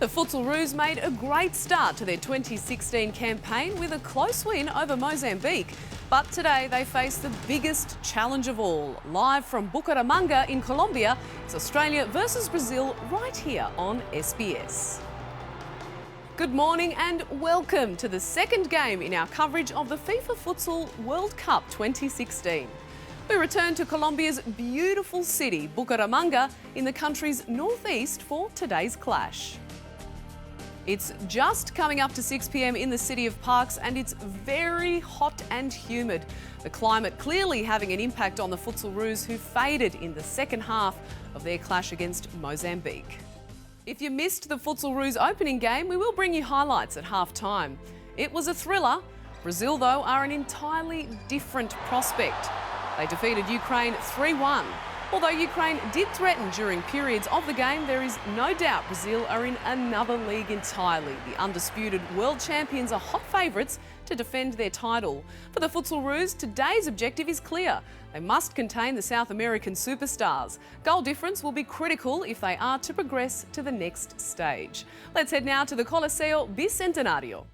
The Futsalroos made a great start to their 2016 campaign with a close win over Mozambique. But today they face the biggest challenge of all. Live from Bucaramanga in Colombia, it's Australia versus Brazil right here on SBS. Good morning and welcome to the second game in our coverage of the FIFA Futsal World Cup 2016. We return to Colombia's beautiful city, Bucaramanga, in the country's northeast for today's clash. It's just coming up to 6 p.m. in the City of Parks and it's very hot and humid. The climate clearly having an impact on the Futsalroos, who faded in the second half of their clash against Mozambique. If you missed the Futsalroos opening game, we will bring you highlights at half-time. It was a thriller. Brazil, though, are an entirely different prospect. They defeated Ukraine 3-1. Although Ukraine did threaten during periods of the game, there is no doubt Brazil are in another league entirely. The undisputed world champions are hot favourites to defend their title. For the Futsalroos, today's objective is clear. They must contain the South American superstars. Goal difference will be critical if they are to progress to the next stage. Let's head now to the Coliseo Bicentenario.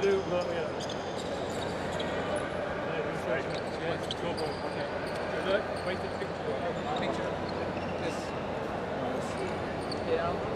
blue, but yeah. Yes, go for it. Okay. Good luck. Wait for the picture. Picture. This. Yeah.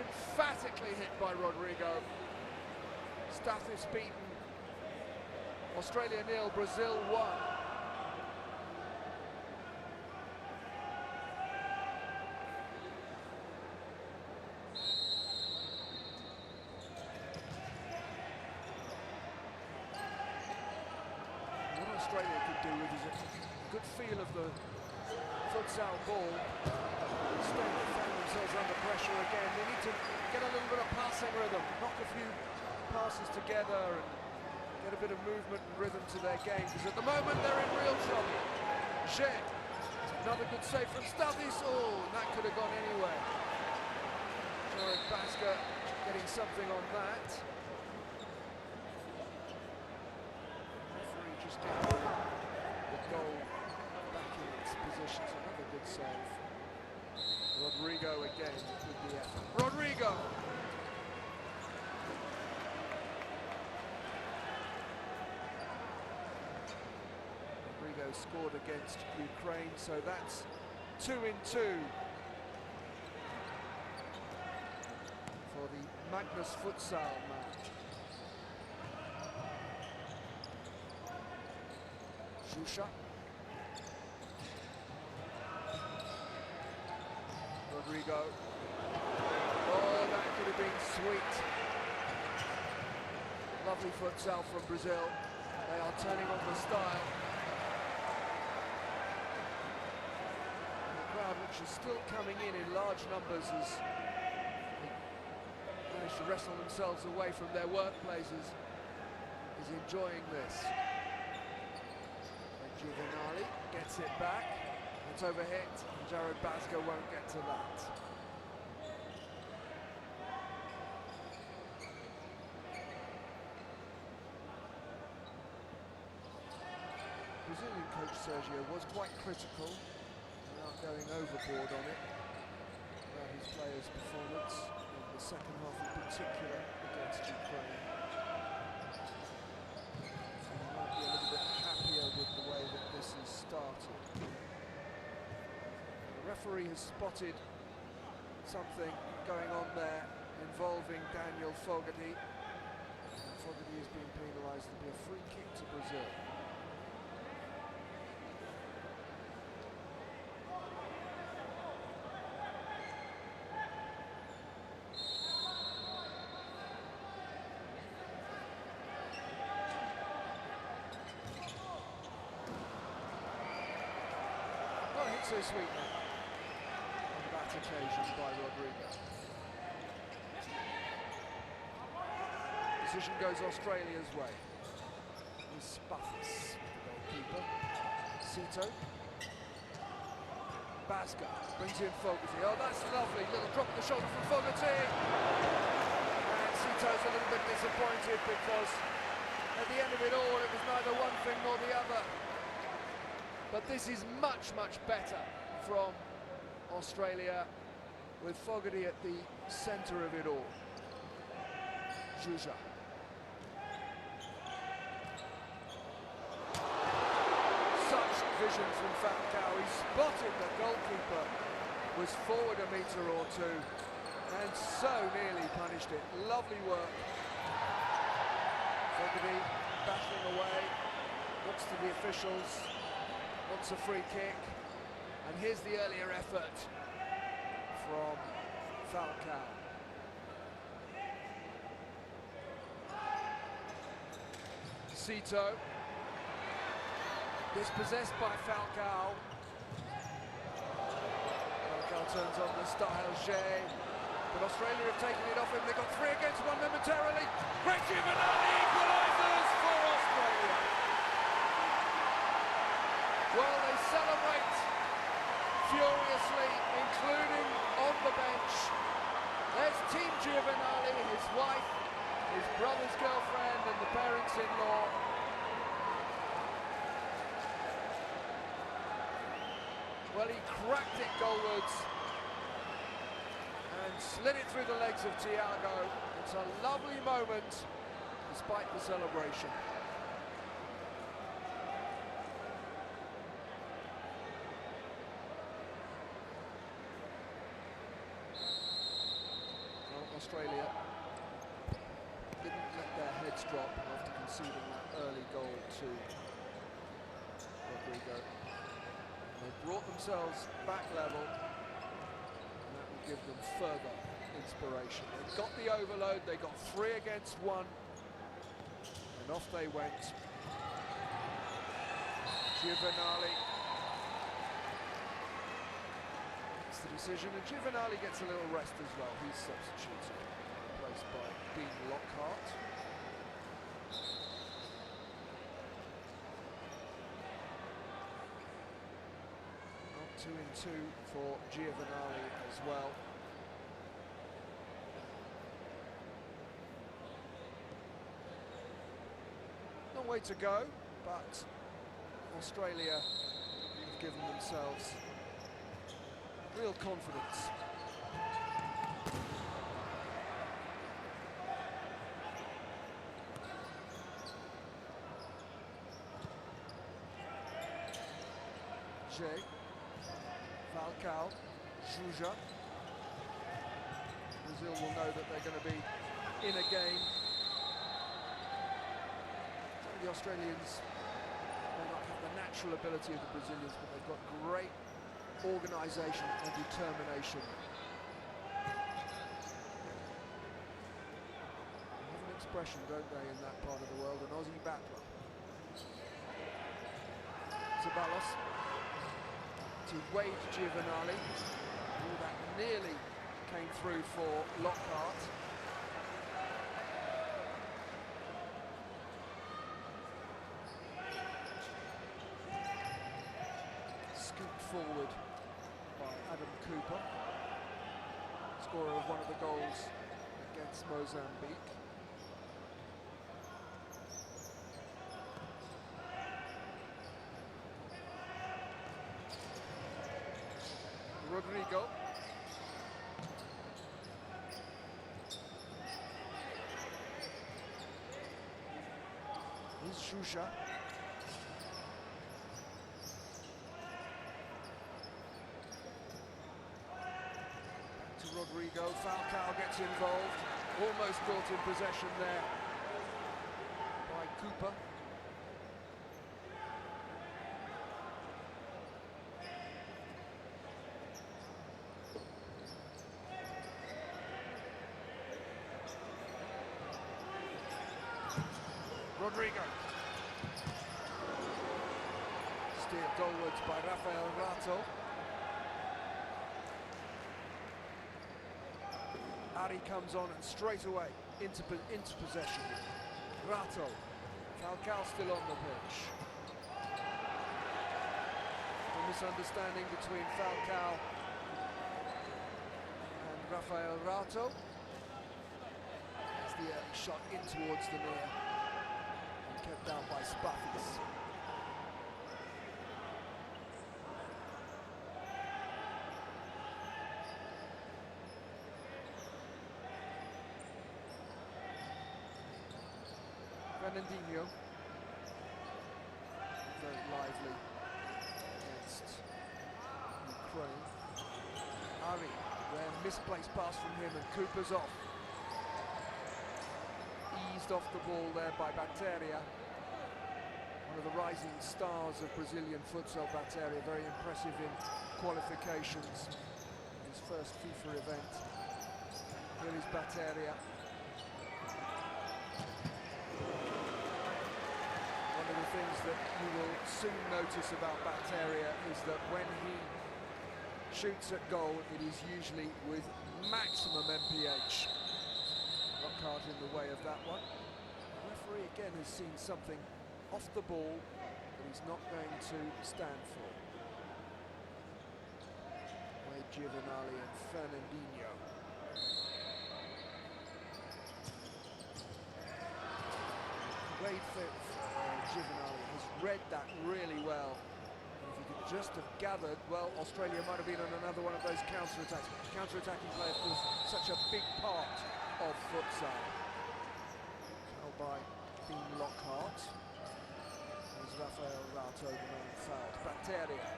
Emphatically hit by Rodrigo. Stathis beaten. Australia 0, Brazil 1. What Australia could do with is a good feel of the futsal ball. Instead they find themselves under pressure again. They need to get a little bit of passing rhythm, knock a few passes together and get a bit of movement and rhythm to their game, because at the moment they're in real trouble. Zhe, another good save from Stathis. Oh, that could have gone anywhere. Jared Basker getting something on that. Referee just getting the goal back in its position. So another good save. Rodrigo again with the effort. Rodrigo! Rodrigo scored against Ukraine, so that's 2-2 for the Magnus Futsal match. Shusha. Rodrigo. Oh, that could have been sweet. Lovely futsal from Brazil. They are turning on the style. And the crowd, which is still coming in large numbers, as they manage to wrestle themselves away from their workplaces, is enjoying this. And Giovanali gets it back. It's overhit, and Jared Basker won't get to that. Brazilian coach Sergio was quite critical, without going overboard on it, about his players' performance in the second half in particular against Ukraine. So he might be a little bit happier with the way that this has started. The referee has spotted something going on there involving Daniel Fogarty. Fogarty is being penalised. There'll be a free kick to Brazil. Oh, hit so sweet now. On that occasion by Rodrigo. Decision goes Australia's way. Here's Spathis, the goalkeeper. Cito. Basker brings in Fogarty. Oh, that's lovely. Little drop of the shoulder from Fogarty. And Cito's a little bit disappointed because at the end of it all, it was neither one thing nor the other. But this is much, much better from Australia, with Fogarty at the centre of it all. Juja. Such vision from Falcao. He spotted the goalkeeper was forward a metre or two and so nearly punished it. Lovely work. Fogarty battling away, looks to the officials, wants a free kick, and here's the earlier effort from Falcao. Cito, dispossessed by Falcao. Falcao turns on the style, Zhe, but Australia have taken it off him. They've got 3 against 1 momentarily. Great Giovanali equalises for Australia. Well, they celebrate furiously, including on the bench. There's Team Giovanali, his wife, his brother's girlfriend and the parents-in-law. Well, he cracked it goalwards and slid it through the legs of Thiago. It's a lovely moment, despite the celebration. Australia didn't let their heads drop after conceding that early goal to Rodrigo. They brought themselves back level, and that will give them further inspiration. They got the overload, they got 3 against 1, and off they went. Giovanali makes the decision, and Giovanali gets a little rest as well. He's substituted, replaced by Dean Lockhart. Not 2 in 2 for Giovanali as well. Long way to go, but Australia have given themselves real confidence. Jay, Falcao, Juja. Brazil will know that they're going to be in a game. The Australians may not have the natural ability of the Brazilians, but they've got great organisation and determination. They have an expression, don't they, in that part of the world, an Aussie battler. Ceballos to Wade Giovanali. All that nearly came through for Lockhart. Forward by Adam Cooper, scorer of one of the goals against Mozambique. Rodrigo. Here's Shusha. Rodrigo, Falcao gets involved, almost brought in possession there by Cooper. Rodrigo. Steered goalwards by Rafael Rato. Ari comes on and straight away into possession. Rato. Falcao still on the pitch. A misunderstanding between Falcao and Rafael Rato. That's the early shot in towards the near. And kept out by Spathis. Fernandinho, very lively against Ukraine. Ari, rare misplaced pass from him, and Cooper's off. Eased off the ball there by Batteria. One of the rising stars of Brazilian futsal, Batteria, very impressive in qualifications. His first FIFA event. Here is Batteria. One of the things that you will soon notice about Batteria is that when he shoots at goal, it is usually with maximum MPH. Lockhart in the way of that one. The referee again has seen something off the ball that he's not going to stand for. Wade Giovanali and Fernandinho. Wade Giovanali has read that really well. And if he could just have gathered, well, Australia might have been on another one of those counter-attacks. Counter-attacking play, of course, such a big part of futsal. Held by Dean Lockhart. There's Rafael Rato, the man fouled. Batteria.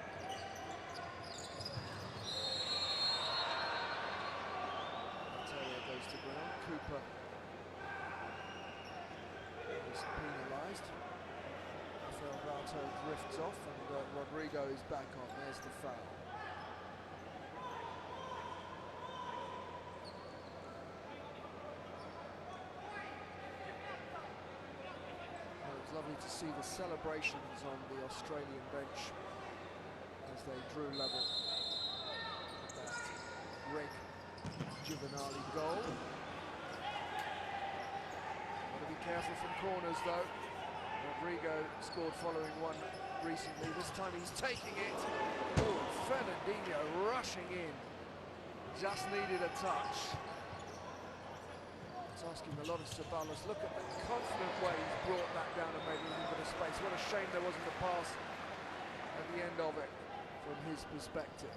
Batteria goes to ground. drifts off, and Rodrigo is back on. There's the foul. Well, it was lovely to see the celebrations on the Australian bench as they drew level. That Greg Giovanali goal. Got to be careful from corners though. Rodrigo scored following one recently. This time he's taking it. Oh, Fernandinho rushing in. Just needed a touch. It's asking a lot of Ceballos. Look at the confident way he's brought that down and made a little bit of space. What a shame there wasn't a pass at the end of it from his perspective.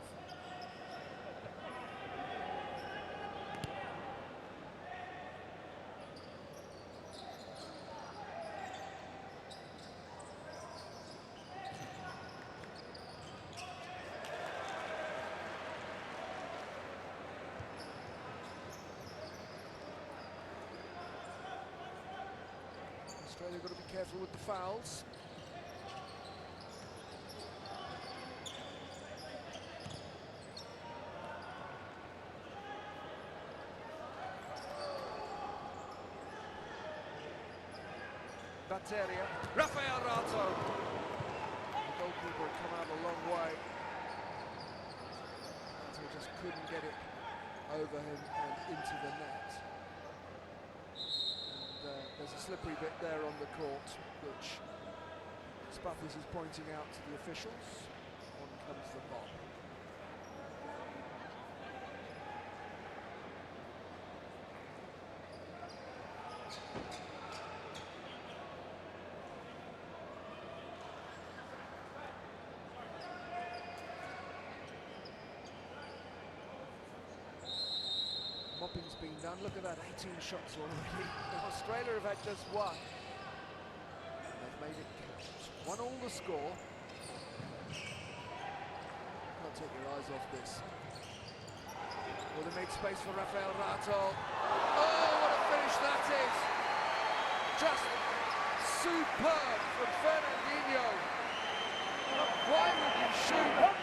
Australia got to be careful with the fouls. Batteria, Rafael Rato. The goalkeeper had come out a long way. Rato just couldn't get it over him and into the net. There's a slippery bit there on the court, which Spathis is pointing out to the officials. On comes the ball. Mopping's been done. Look at that, 18 shots already. Australia have had just one. They've made it count. 1-1 the score. Can't take your eyes off this. Well, they made space for Rafael Rato. Oh, what a finish that is! Just superb from Fernandinho. Why would you shoot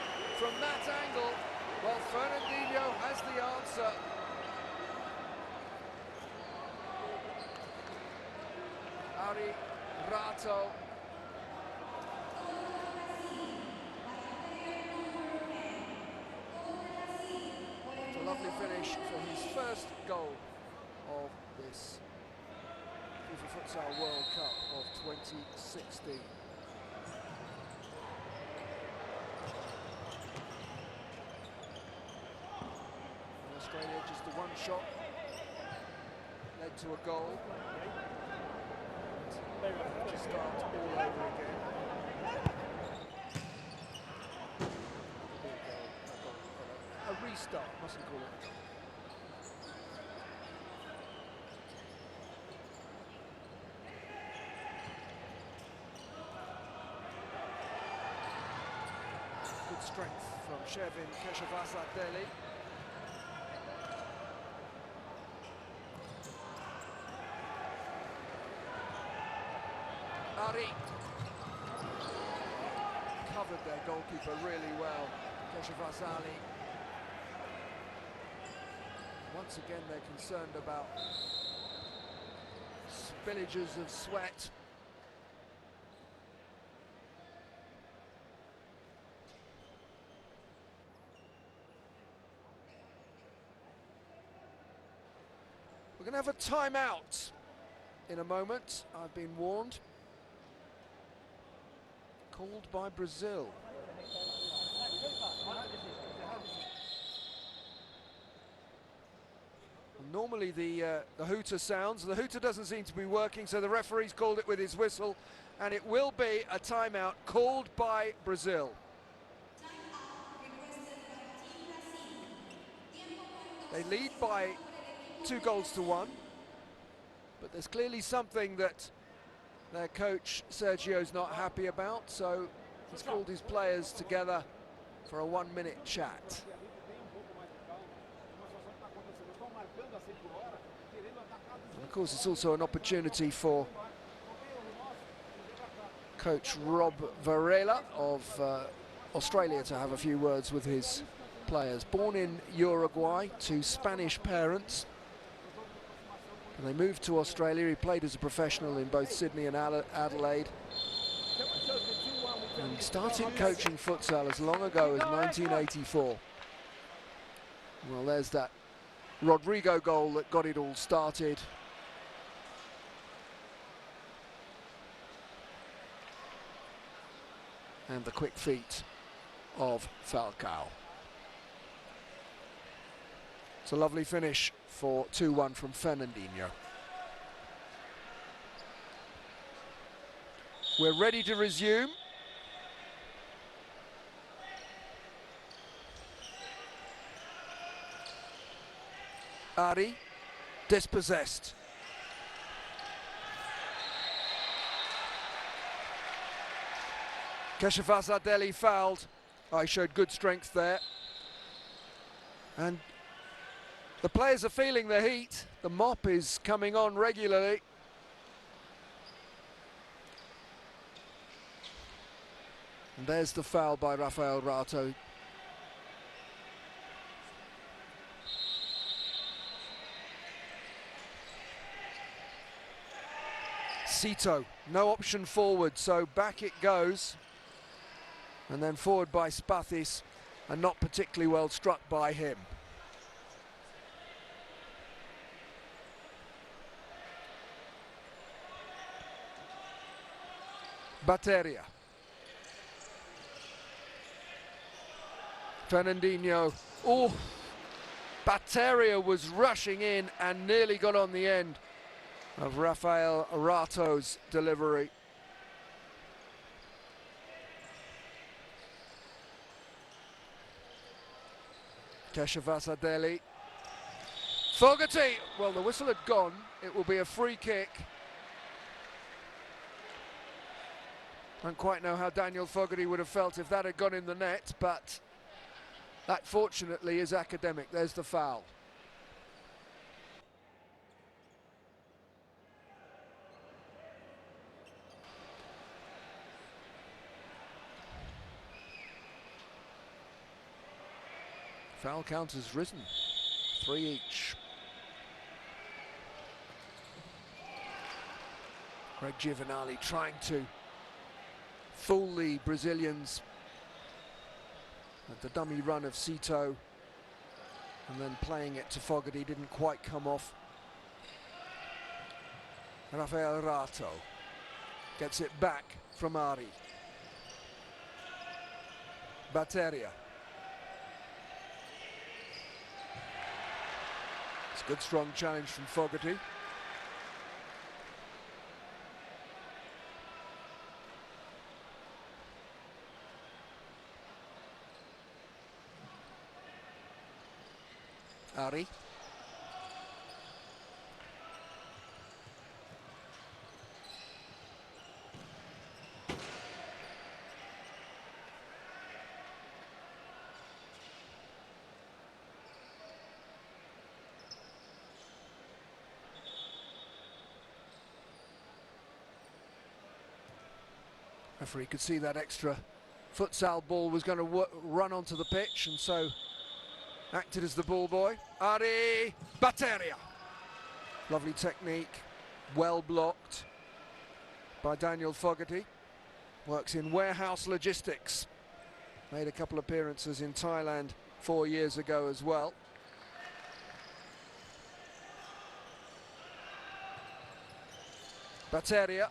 from that angle? Well, Fernandinho has the answer. Rato. It's a lovely finish for his first goal of this FIFA Futsal World Cup of 2016. And Australia just the one shot led to a goal. To start all over again. A restart, mustn't call it. Good strength from Shervin Keshavasateli. Covered their goalkeeper really well, Keshavasali. Once again they're concerned about spillages of sweat. We're going to have a timeout in a moment, I've been warned. Called by Brazil. Normally the hooter sounds. The hooter doesn't seem to be working, so the referee's called it with his whistle, and it will be a timeout called by Brazil. They lead by 2-1, but there's clearly something that their coach Sergio's not happy about, so he's called his players together for a 1-minute chat. And of course, it's also an opportunity for coach Rob Varela of Australia to have a few words with his players. Born in Uruguay to Spanish parents, and they moved to Australia. He played as a professional in both Sydney and Adelaide, and started coaching futsal as long ago as 1984. Well, there's that Rodrigo goal that got it all started. And the quick feet of Falcao. It's a lovely finish for 2-1 from Fernandinho. We're ready to resume. Ari, dispossessed. Keshafazadeli fouled. He showed good strength there. And the players are feeling the heat. The mop is coming on regularly. And there's the foul by Rafael Rato. Cito, no option forward, so back it goes. And then forward by Spathis, and not particularly well struck by him. Bateria. Fernandinho. Oh, Bateria was rushing in and nearly got on the end of Rafael Rato's delivery. Keshavasadeli. Fogarty! Well, the whistle had gone. It will be a free kick. Don't quite know how Daniel Fogarty would have felt if that had gone in the net, but that fortunately is academic. There's the foul. Foul count has risen, 3 each. Greg Giovanali trying to fool the Brazilians at the dummy run of Cito, and then playing it to Fogarty didn't quite come off. Rafael Rato gets it back from Ari. Bateria. It's a good strong challenge from Fogarty. Ari. Referee could see that extra futsal ball was going to run onto the pitch, and so acted as the ball boy. Ari Bateria. Lovely technique, well blocked by Daniel Fogarty. Works in warehouse logistics. Made a couple appearances in Thailand 4 years ago as well. Bateria.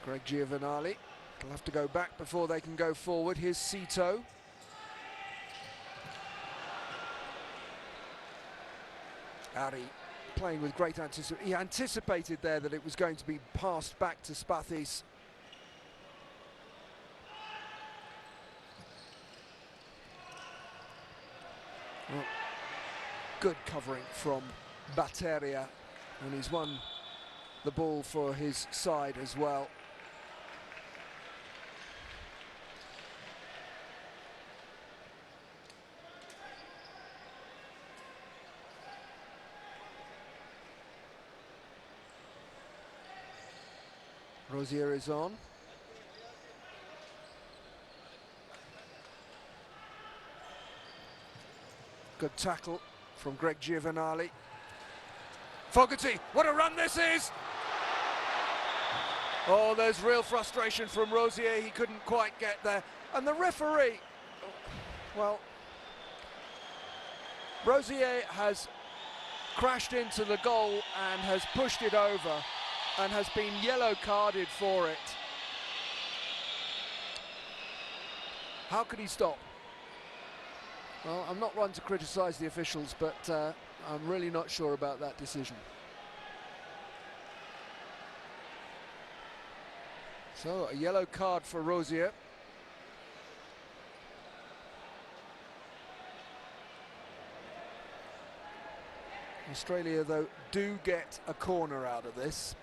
Greg Giovanali will have to go back before they can go forward. Here's Cito. Ari playing with great anticipation. He anticipated there that it was going to be passed back to Spathis. Well, good covering from Bateria, and he's won the ball for his side as well. Rosier is on. Good tackle from Greg Giovanali. Fogarty, what a run this is! Oh, there's real frustration from Rosier, he couldn't quite get there. And the referee, well, Rosier has crashed into the goal and has pushed it over and has been yellow carded for it. How could he stop? Well, I'm not one to criticise the officials, but I'm really not sure about that decision. So, a yellow card for Rosier. Australia, though, do get a corner out of this.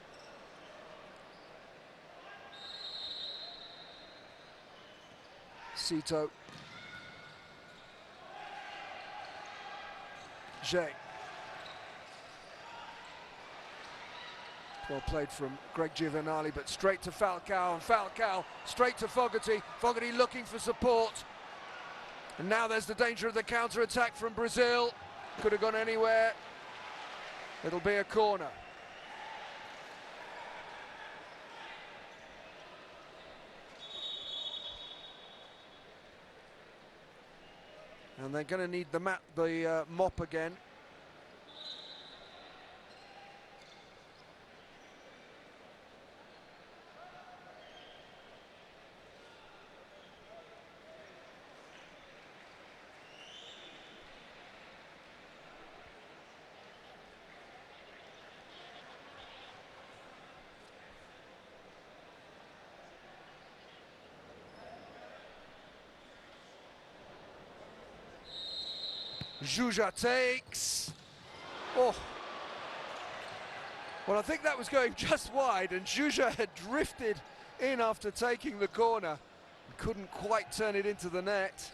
Cito. Jay. Well played from Greg Giovanali, but straight to Falcao, and Falcao straight to Fogarty. Fogarty looking for support. And now there's the danger of the counter-attack from Brazil. Could have gone anywhere. It'll be a corner. And they're going to need the mop again. Juja takes. Oh. Well, I think that was going just wide, and Juja had drifted in after taking the corner. Couldn't quite turn it into the net.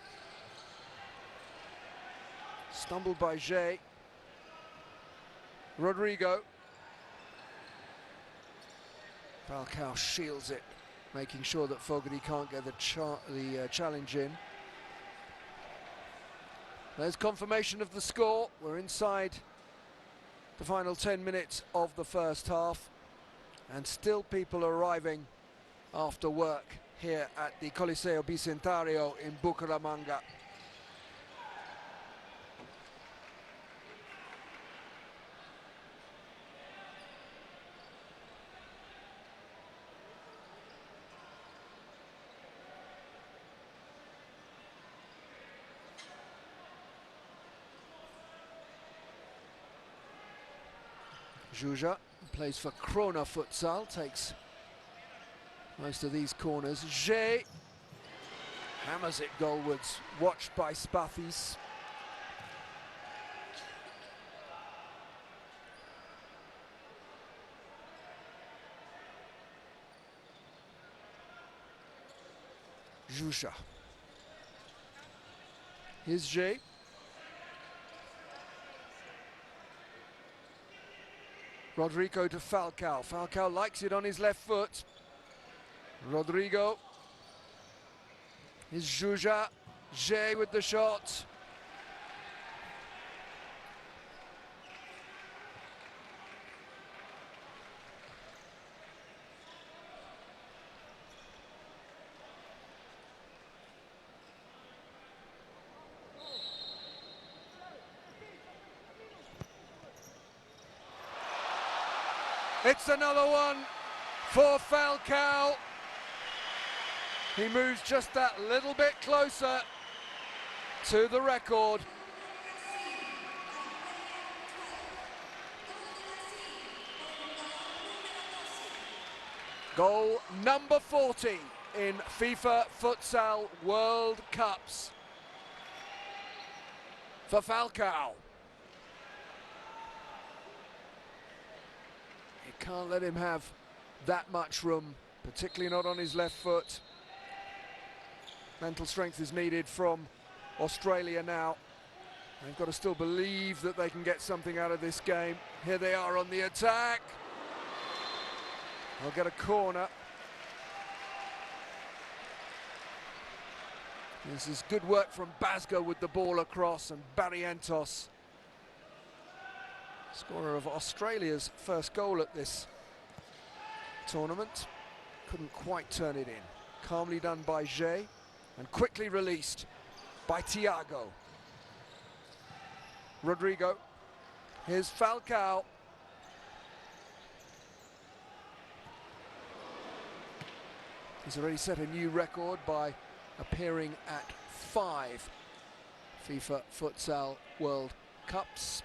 Stumbled by Jay. Rodrigo. Falcao shields it, making sure that Fogarty can't get the challenge in. There's confirmation of the score. We're inside the final 10 minutes of the first half, and still people arriving after work here at the Coliseo Bicentenario in Bucaramanga. Juja plays for FIFA Futsal, takes most of these corners. Jay hammers it goalwards, watched by Spathis. Juja. Here's Jay. Rodrigo to Falcao. Falcao likes it on his left foot. Rodrigo. Here's Juja. Jay with the shot. It's another one for Falcao. He moves just that little bit closer to the record. Goal number 40 in FIFA Futsal World Cups for Falcao. You can't let him have that much room, particularly not on his left foot. Mental strength is needed from Australia now. They've got to still believe that they can get something out of this game. Here they are on the attack. They'll get a corner. This is good work from Basga with the ball across, and Barrientos, scorer of Australia's first goal at this tournament, couldn't quite turn it in. Calmly done by Jay and quickly released by Thiago. Rodrigo, here's Falcao. He's already set a new record by appearing at 5 FIFA Futsal World Cups.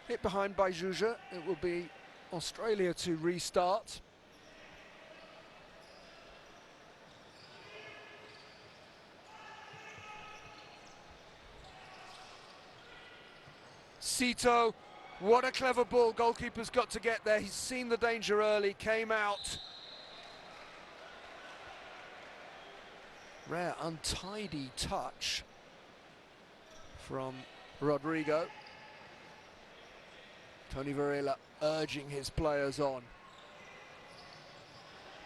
Hit behind by Juja. It will be Australia to restart. Sito, what a clever ball. Goalkeeper's got to get there. He's seen the danger early, came out. Rare, untidy touch from Rodrigo. Tony Varela urging his players on.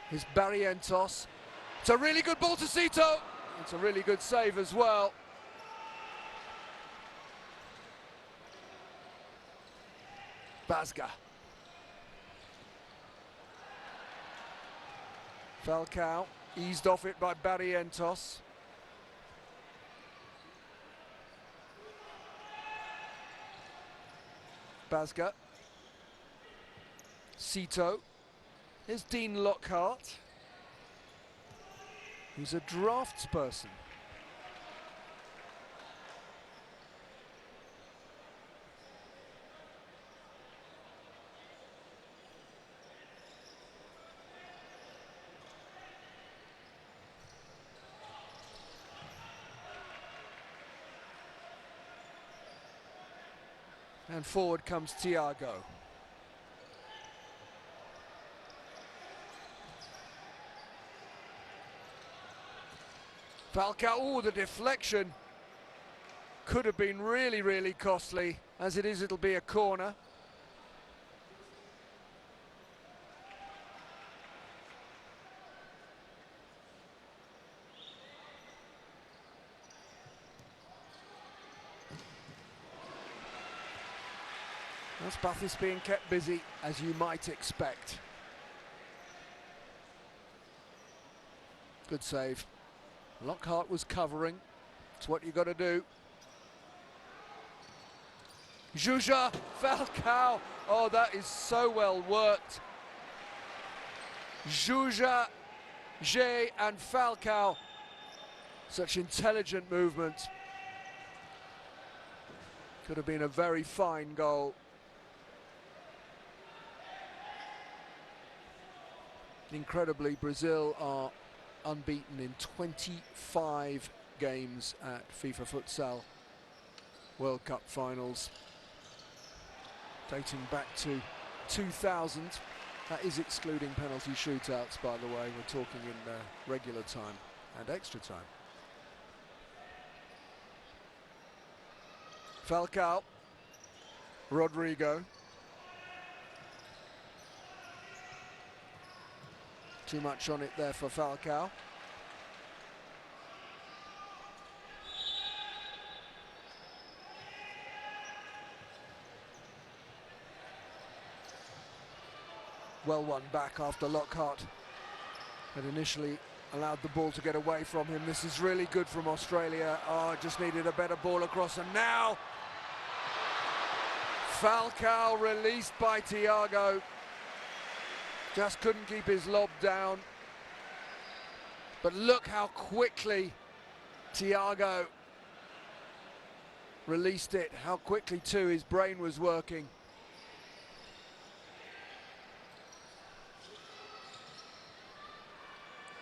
Here's Barrientos. It's a really good ball to Sito. It's a really good save as well. Basga. Falcao eased off it by Barrientos. Basga. Sito. Here's Dean Lockhart, who's a drafts person. And forward comes Thiago. Falcao, oh, the deflection could have been really, really costly. As it is, it'll be a corner. That's Bathis being kept busy, as you might expect. Good save. Lockhart was covering. It's what you got to do. Juja, Falcao. Oh, that is so well worked. Juja, Jay and Falcao. Such intelligent movement. Could have been a very fine goal. Incredibly, Brazil are unbeaten in 25 games at FIFA Futsal World Cup finals, dating back to 2000. That is excluding penalty shootouts, by the way. We're talking in regular time and extra time. Falcao, Rodrigo. Too much on it there for Falcao. Well won back after Lockhart had initially allowed the ball to get away from him. This is really good from Australia. Oh, just needed a better ball across, and now Falcao released by Thiago. Just couldn't keep his lob down. But look how quickly Thiago released it, how quickly too his brain was working.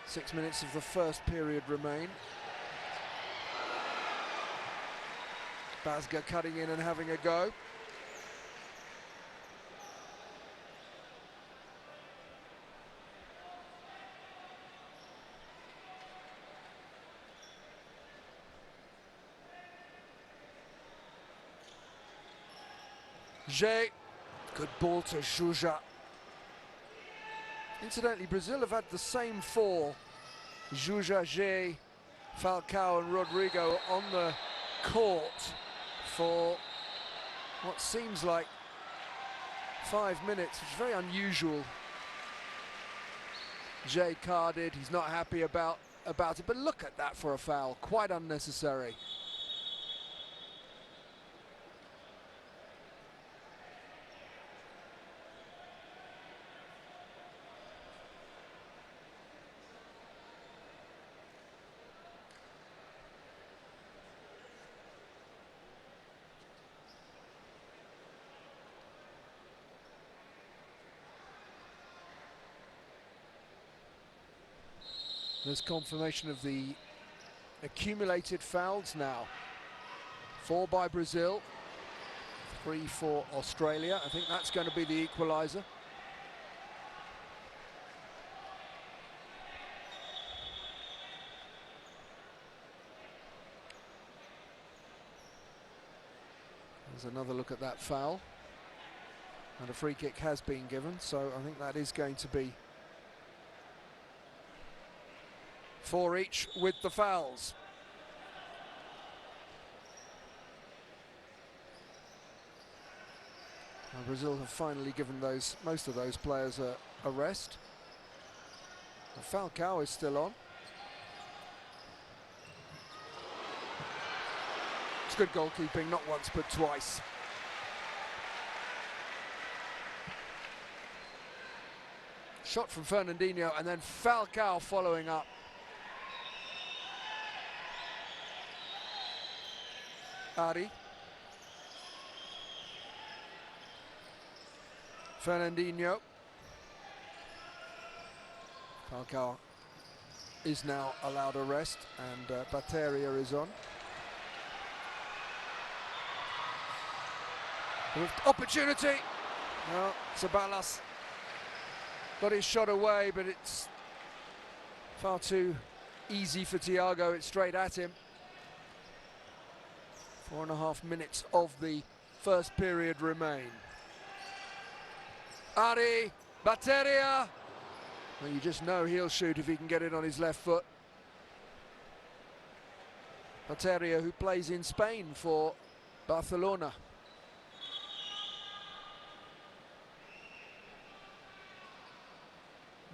Six minutes of the first period remain. Basga cutting in and having a go. Jay, good ball to Juja. Incidentally, Brazil have had the same four, Juja, Jay, Falcao and Rodrigo, on the court for what seems like 5 minutes, which is very unusual. Jay carded, he's not happy about it, but look at that for a foul, quite unnecessary. There's confirmation of the accumulated fouls now. 4 by Brazil, 3 for Australia. I think that's going to be the equaliser. There's another look at that foul. And a free kick has been given, so I think that is going to be 4 each with the fouls. Now Brazil have finally given most of those players a rest. And Falcao is still on. It's good goalkeeping, not once but twice. Shot from Fernandinho and then Falcao following up. Ari. Fernandinho. Falcao is now allowed a rest and Bateria is on. Opportunity! No, Ceballos got his shot away, but it's far too easy for Thiago. It's straight at him. 4.5 minutes of the first period remain. Ari, Bateria. Well, you just know he'll shoot if he can get it on his left foot. Bateria, who plays in Spain for Barcelona.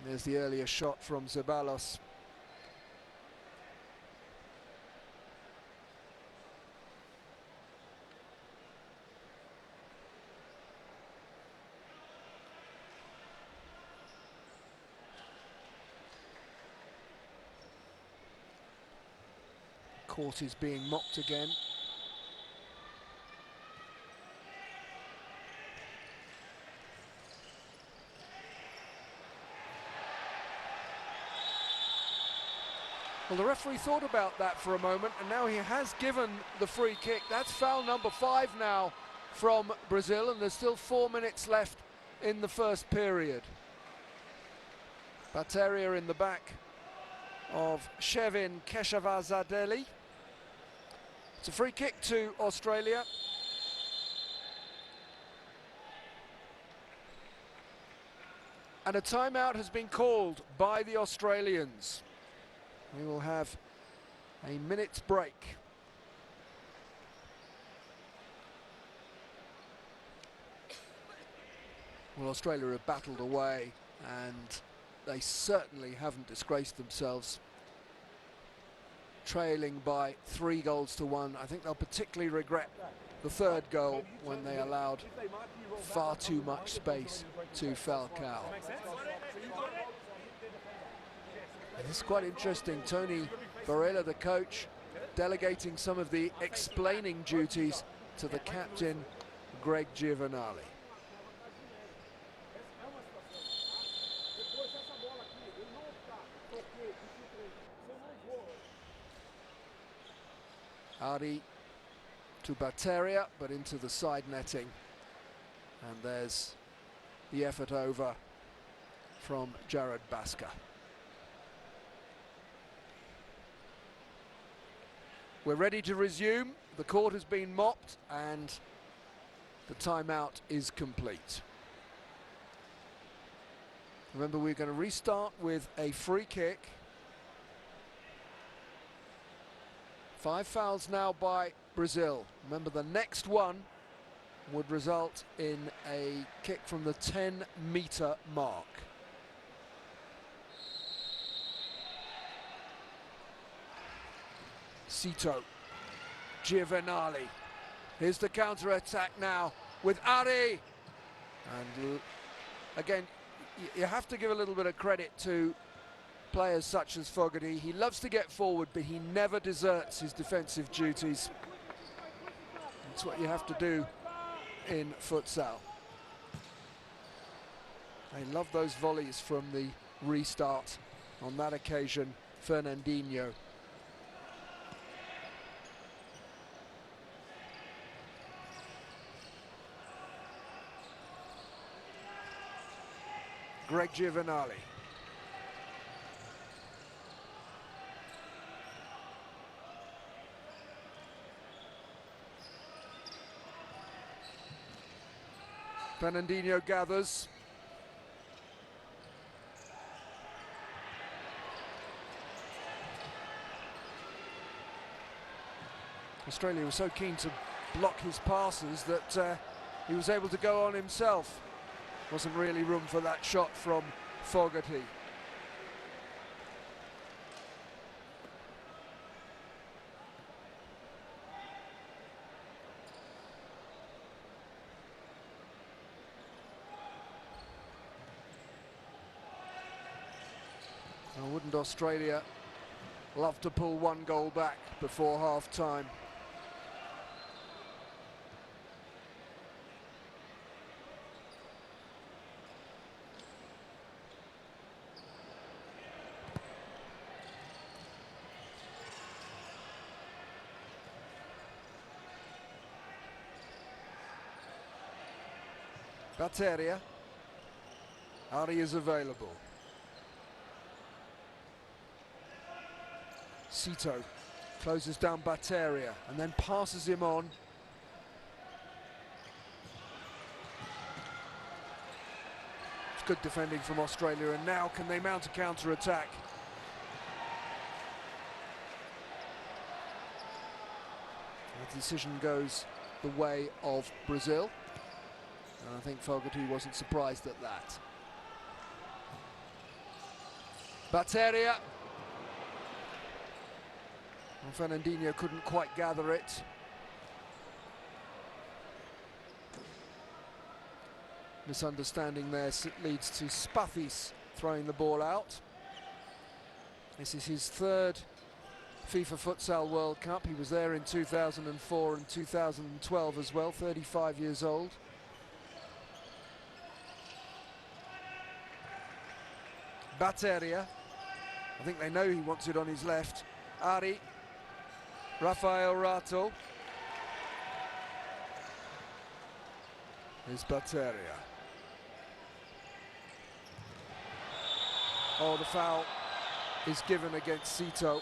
There's the earlier shot from Ceballos. Court is being mocked again. Well, the referee thought about that for a moment, and now he has given the free kick. That's foul number 5 now from Brazil, and there's still 4 minutes left in the first period. Bateria in the back of Shevin Keshavazadeli. It's a free kick to Australia. And a timeout has been called by the Australians. We will have a minute's break. Well, Australia have battled away and they certainly haven't disgraced themselves. Trailing by 3 goals to 1. I think they'll particularly regret the third goal when they allowed far too much space to Falcao. This is quite interesting. Tony Barella, the coach, delegating some of the explaining duties to the captain, Greg Giovanali. Ari to Bateria, but into the side netting. And there's the effort over from Jared Baska. We're ready to resume. The court has been mopped and The timeout is complete. Remember, we're going to restart with a free kick. 5 fouls now by Brazil. Remember, the next one would result in a kick from the 10-metre mark. Cito, Giovanali. Here's the counter-attack now with Ari. And again, you have to give a little bit of credit to players such as Fogarty. He loves to get forward, but he never deserts his defensive duties. That's what you have to do in futsal. They love those volleys from the restart. On that occasion, Fernandinho. Greg Giovanali. Fernandinho gathers. Australia was so keen to block his passes that he was able to go on himself. Wasn't really room for that shot from Fogarty. Now, wouldn't Australia love to pull one goal back before half-time? Batteria. Ari is available. Cito closes down Batteria and then passes him on. It's good defending from Australia, and now can they mount a counter-attack? The decision goes the way of Brazil. And I think Fogarty wasn't surprised at that. Batteria. Well, Fernandinho couldn't quite gather it. Misunderstanding there leads to Spathis throwing the ball out. This is his third FIFA Futsal World Cup. He was there in 2004 and 2012 as well, 35 years old. Batteria. I think they know he wants it on his left. Ari. Rafael Rato. Here's Batteria. Oh, the foul is given against Cito.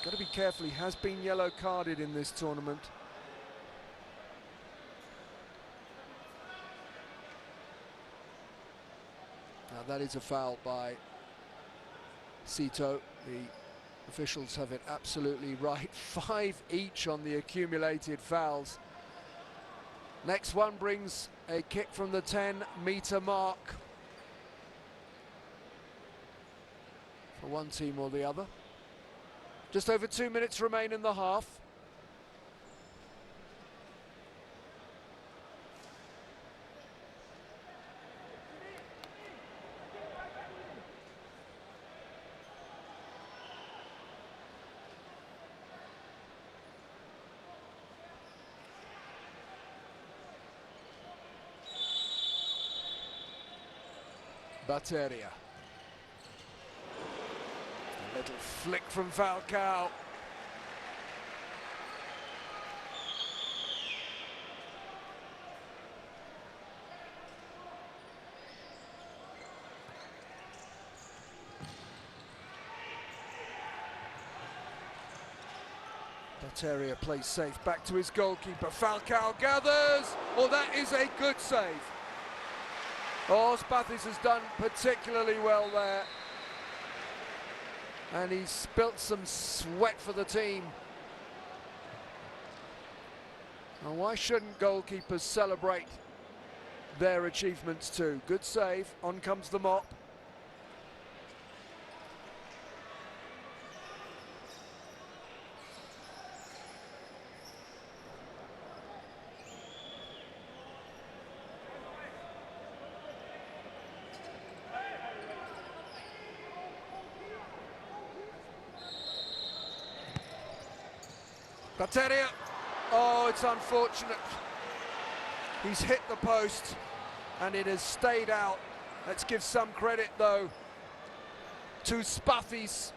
Got to be careful, he has been yellow carded in this tournament. Now that is a foul by Cito. The officials have it absolutely right. 5 each on the accumulated fouls. Next one brings a kick from the 10-metre mark for one team or the other. Just over 2 minutes remain in the half. Batteria. A little flick from Falcao. That area plays safe, back to his goalkeeper. Falcao gathers. Oh, that is a good save. Oh, Spathis has done particularly well there. And he's spilt some sweat for the team. Now, why shouldn't goalkeepers celebrate their achievements too? Good save, on comes the mop. Batteria. Oh, it's unfortunate. He's hit the post and it has stayed out. Let's give some credit though to Spathis.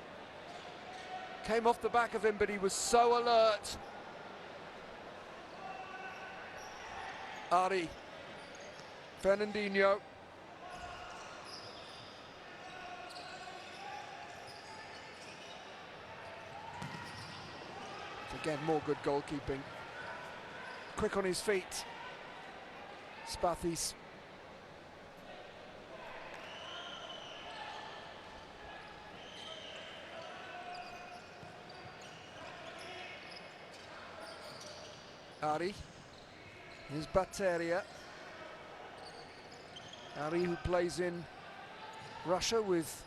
Came off the back of him, but he was so alert. Ari. Fernandinho. Again, more good goalkeeping. Quick on his feet. Spathis. Ari. Here's Batteria. Ari, who plays in Russia with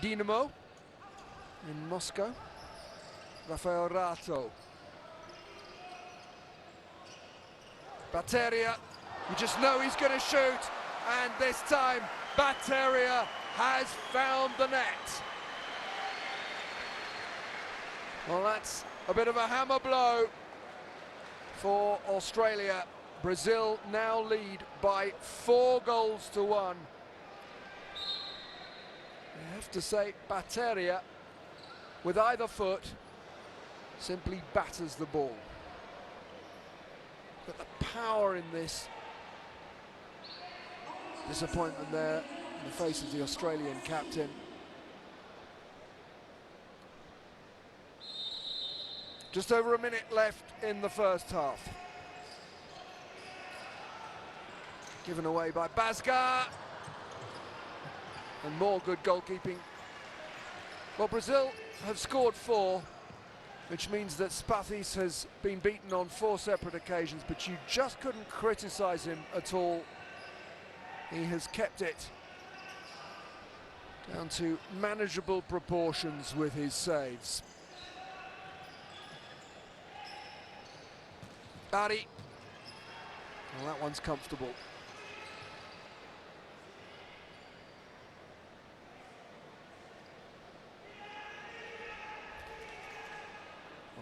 Dinamo in Moscow. Rafael Rato. Batteria, you just know he's going to shoot, and this time Batteria has found the net. Well, that's a bit of a hammer blow for Australia. Brazil now lead by 4-1. I have to say, Batteria, with either foot, simply batters the ball. Got the power in this. Disappointment there in the face of the Australian captain. Just over a minute left in the first half. Given away by Bazga. And more good goalkeeping. Well, Brazil have scored 4. Which means that Spathis has been beaten on 4 separate occasions, but you just couldn't criticise him at all. He has kept it down to manageable proportions with his saves. Ari. Well, that one's comfortable.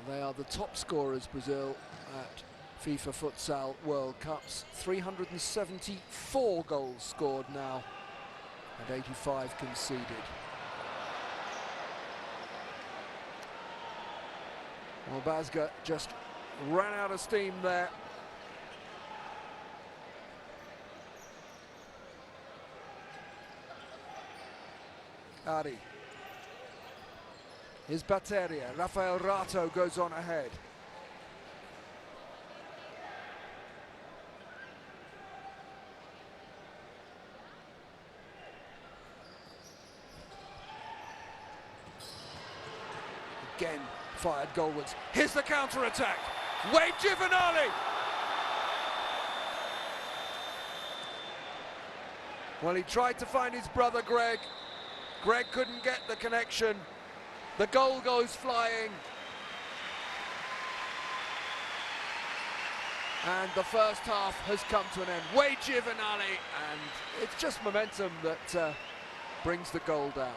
They are the top scorers, Brazil, at FIFA Futsal World Cups. 374 goals scored now and 85 conceded. Well, Bazga just ran out of steam there. Ari. Here's Batteria. Rafael Rato goes on ahead. Again, fired goalwards. Here's the counter-attack. Wade Giovanali! Well, he tried to find his brother Greg. Greg couldn't get the connection. The goal goes flying. And the first half has come to an end. Wade Giovanali, and it's just momentum that brings the goal down.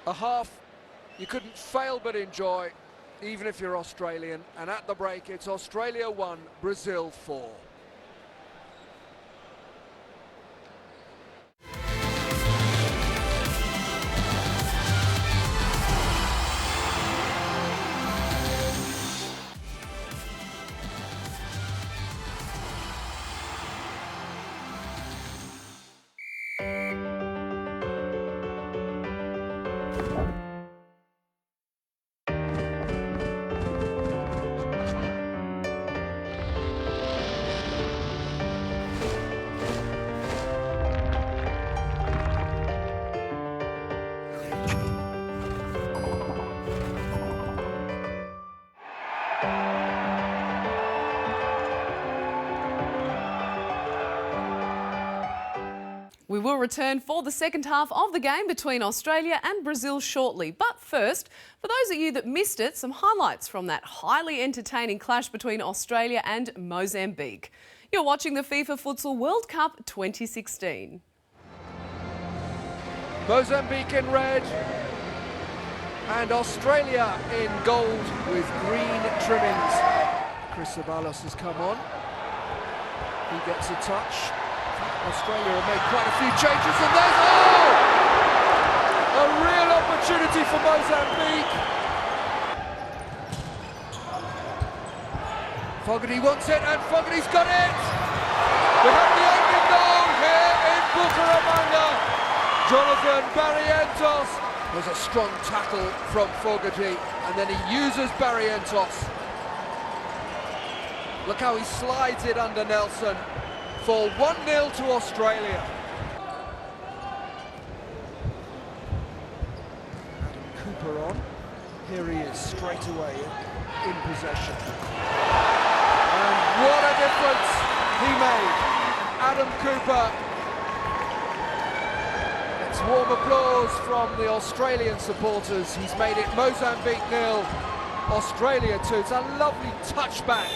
A half you couldn't fail but enjoy, even if you're Australian. And at the break, it's Australia 1, Brazil 4. We will return for the second half of the game between Australia and Brazil shortly. But first, for those of you that missed it, some highlights from that highly entertaining clash between Australia and Mozambique. You're watching the FIFA Futsal World Cup 2016. Mozambique in red and Australia in gold with green trimmings. Chris Ceballos has come on. He gets a touch. Australia have made quite a few changes, and there's a real opportunity for Mozambique. Fogarty wants it, and Fogarty's got it. We have the opening goal here in Bucaramanga. Jonathan Barrientos. There's a strong tackle from Fogarty, and then he uses Barrientos. Look how he slides it under Nelson for 1-0 to Australia. Adam Cooper on. Here he is straight away in possession. And what a difference he made. Adam Cooper. It's warm applause from the Australian supporters. He's made it Mozambique 0, Australia 2. It's a lovely touchback.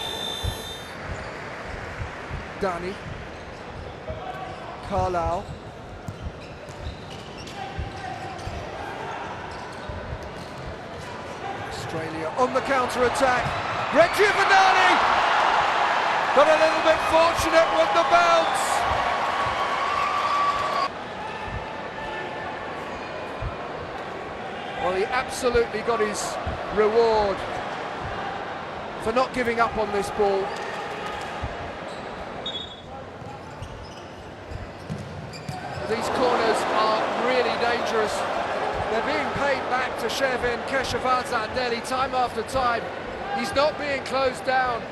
Danny. Carlisle. Australia on the counter-attack. Regiovanani got a little bit fortunate with the bounce. Well, he absolutely got his reward for not giving up on this ball. These corners are really dangerous. They're being paid back to Shervin Keshavaza time after time. He's not being closed down.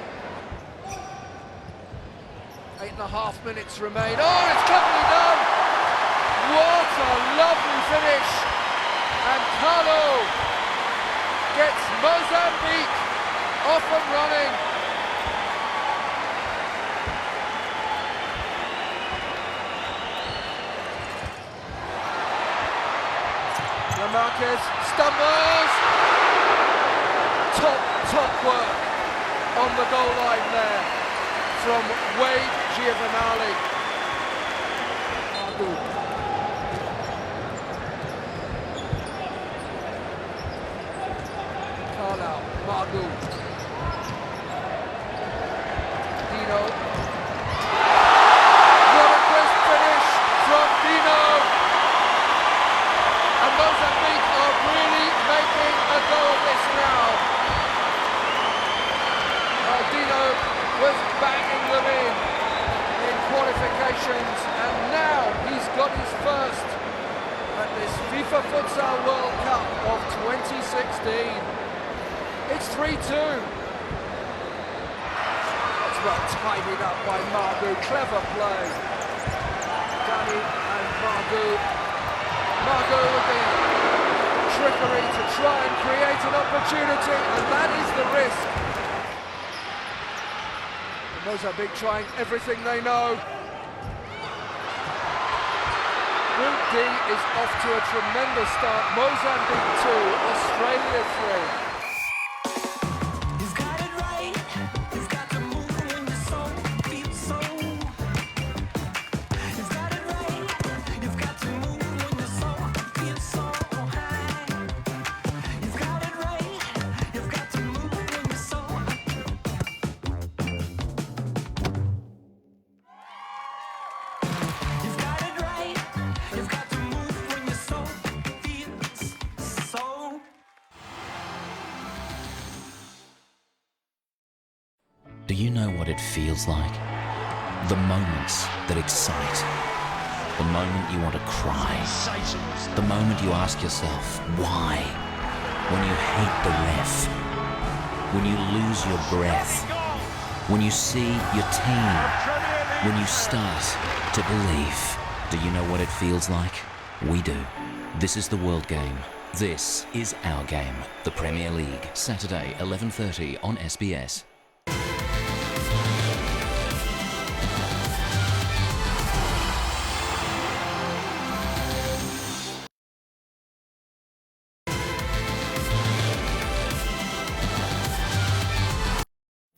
8.5 minutes remain. Oh, it's cleverly done! What a lovely finish! And Carlo gets Mozambique off and running. Marquez stumbles. Top work on the goal line there from Wade Giovanali. Carlisle, Margu. Dino. What a crisp finish from Dino. And Mozambique are really making a go of this now. Dino was banging them in qualifications, and now he's got his first at this FIFA Futsal World Cup of 2016. It's 3-2. It's well tidied up by Margu. Clever play. Danny and Margu with the trickery to try and create an opportunity, and that is the risk. And Mozambique trying everything they know. Group D is off to a tremendous start. Mozambique 2, Australia 3. Do you know what it feels like? The moments that excite. The moment you want to cry. The moment you ask yourself, why? When you hate the ref. When you lose your breath. When you see your team. When you start to believe. Do you know what it feels like? We do. This is the World Game. This is our game. The Premier League. Saturday, 11:30 on SBS.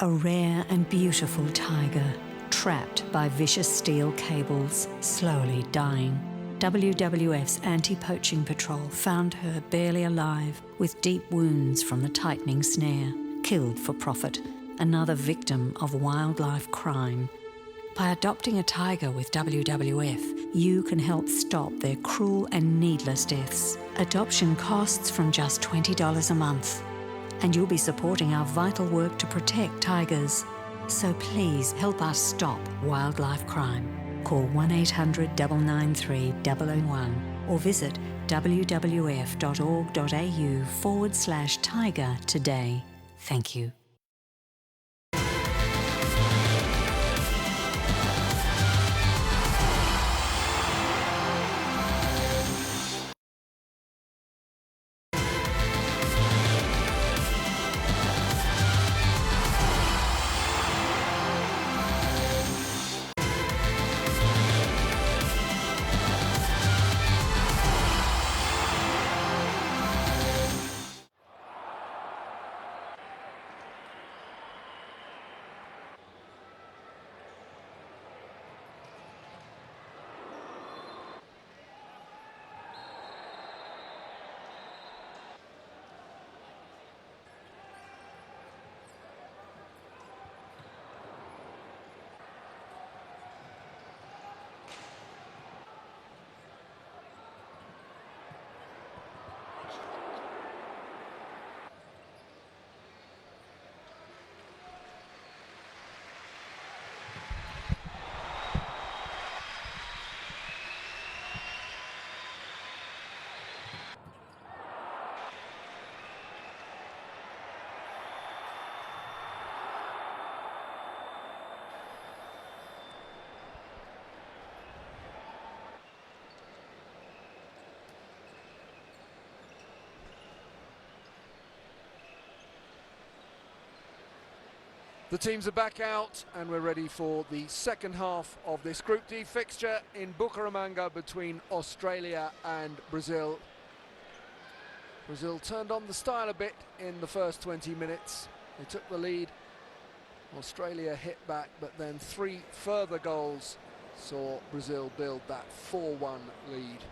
A rare and beautiful tiger, trapped by vicious steel cables, slowly dying. WWF's anti-poaching patrol found her barely alive, with deep wounds from the tightening snare, killed for profit, another victim of wildlife crime. By adopting a tiger with WWF, you can help stop their cruel and needless deaths. Adoption costs from just $20 a month, and you'll be supporting our vital work to protect tigers. So please help us stop wildlife crime. Call 1-800-993-001 or visit wwf.org.au/tiger today. Thank you. The teams are back out and we're ready for the second half of this Group D fixture in Bucaramanga between Australia and Brazil. Brazil turned on the style a bit in the first 20 minutes. They took the lead. Australia hit back, but then 3 further goals saw Brazil build that 4-1 lead.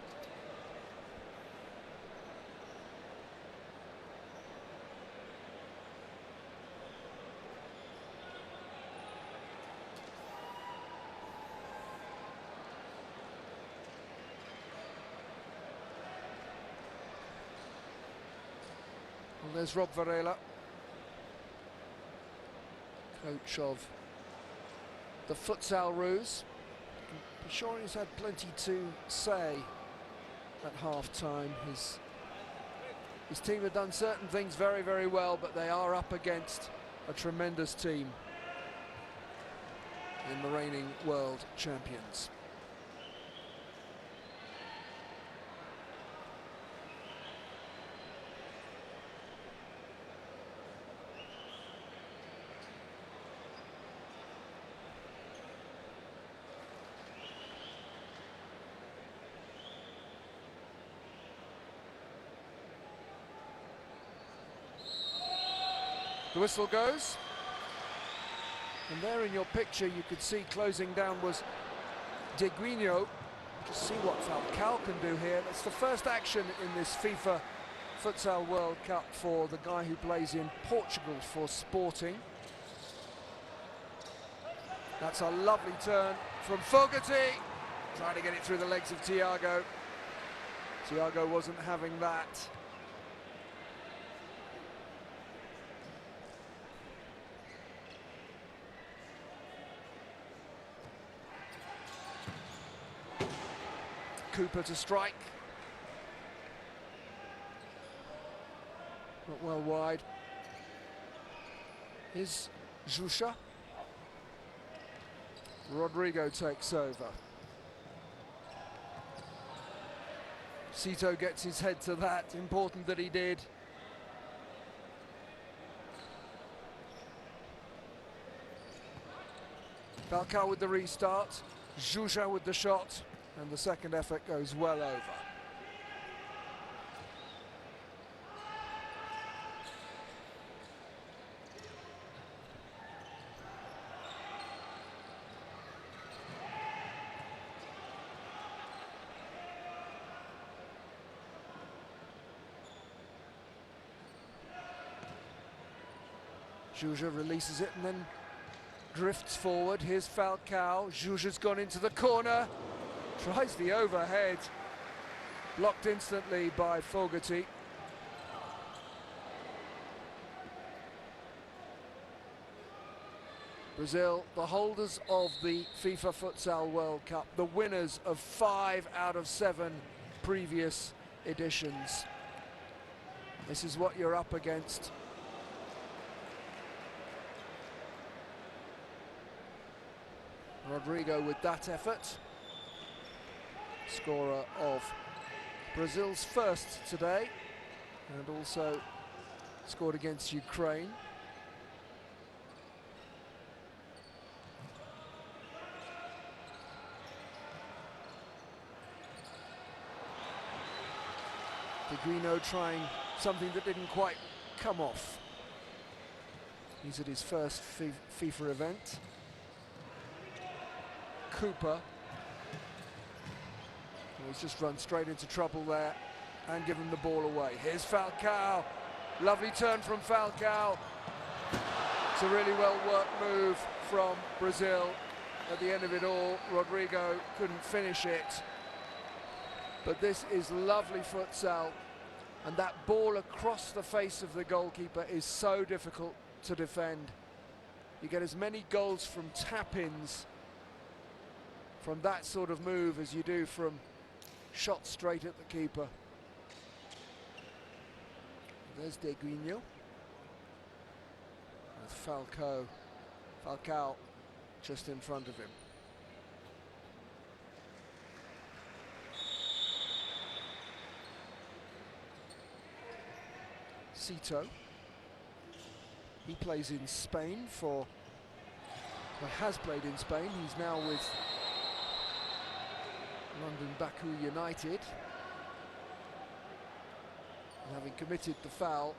Well, there's Rob Varela, coach of the Futsal Roos. I'm sure he's had plenty to say at half-time. His team have done certain things very, very well, but they are up against a tremendous team in the reigning world champions. The whistle goes, and there in your picture you could see closing down was Dieguinho. Just see what Falcao can do here. That's the first action in this FIFA Futsal World Cup for the guy who plays in Portugal for Sporting. That's a lovely turn from Fogarty, trying to get it through the legs of Thiago. Thiago wasn't having that. Cooper to strike. Not well wide. Is Jusha. Rodrigo takes over. Cito gets his head to that. Important that he did. Falcao with the restart. Jusha with the shot. And the second effort goes well over. Juja releases it and then drifts forward. Here's Falcao. Juja's gone into the corner. Tries the overhead. Blocked instantly by Fogarty. Brazil, the holders of the FIFA Futsal World Cup, the winners of 5 out of 7 previous editions. This is what you're up against. Rodrigo with that effort. Scorer of Brazil's first today, and also scored against Ukraine. Deguino trying something that didn't quite come off. He's at his first FIFA event. Cooper. He's just run straight into trouble there and given the ball away. Here's Falcao. Lovely turn from Falcao. It's a really well-worked move from Brazil. At the end of it all, Rodrigo couldn't finish it. But this is lovely futsal, and that ball across the face of the goalkeeper is so difficult to defend. You get as many goals from tap-ins from that sort of move as you do from shots straight at the keeper. There's Deguino with Falcao just in front of him. Cito, he plays in Spain for, well, has played in Spain. He's now with London Baku United. And having committed the foul,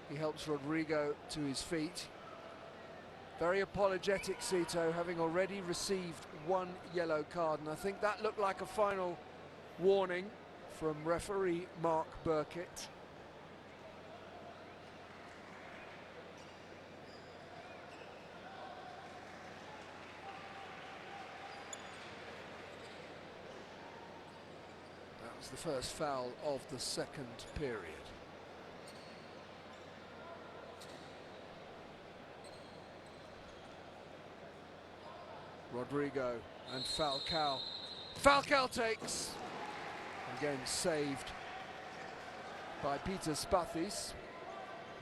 he helps Rodrigo to his feet. Very apologetic, Cito, having already received 1 yellow card, and I think that looked like a final warning from referee Mark Burkett. That was the first foul of the second period. Rodrigo and Falcao. Falcao takes. Again saved by Peter Spathis,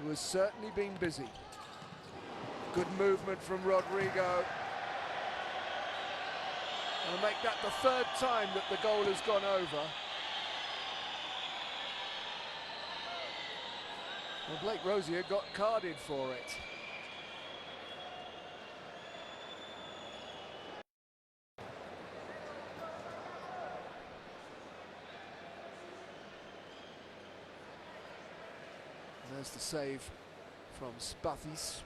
who has certainly been busy. Good movement from Rodrigo. And make that the 3rd time that the goal has gone over. Well, Blake Rosier got carded for it. There's the save from Spathis.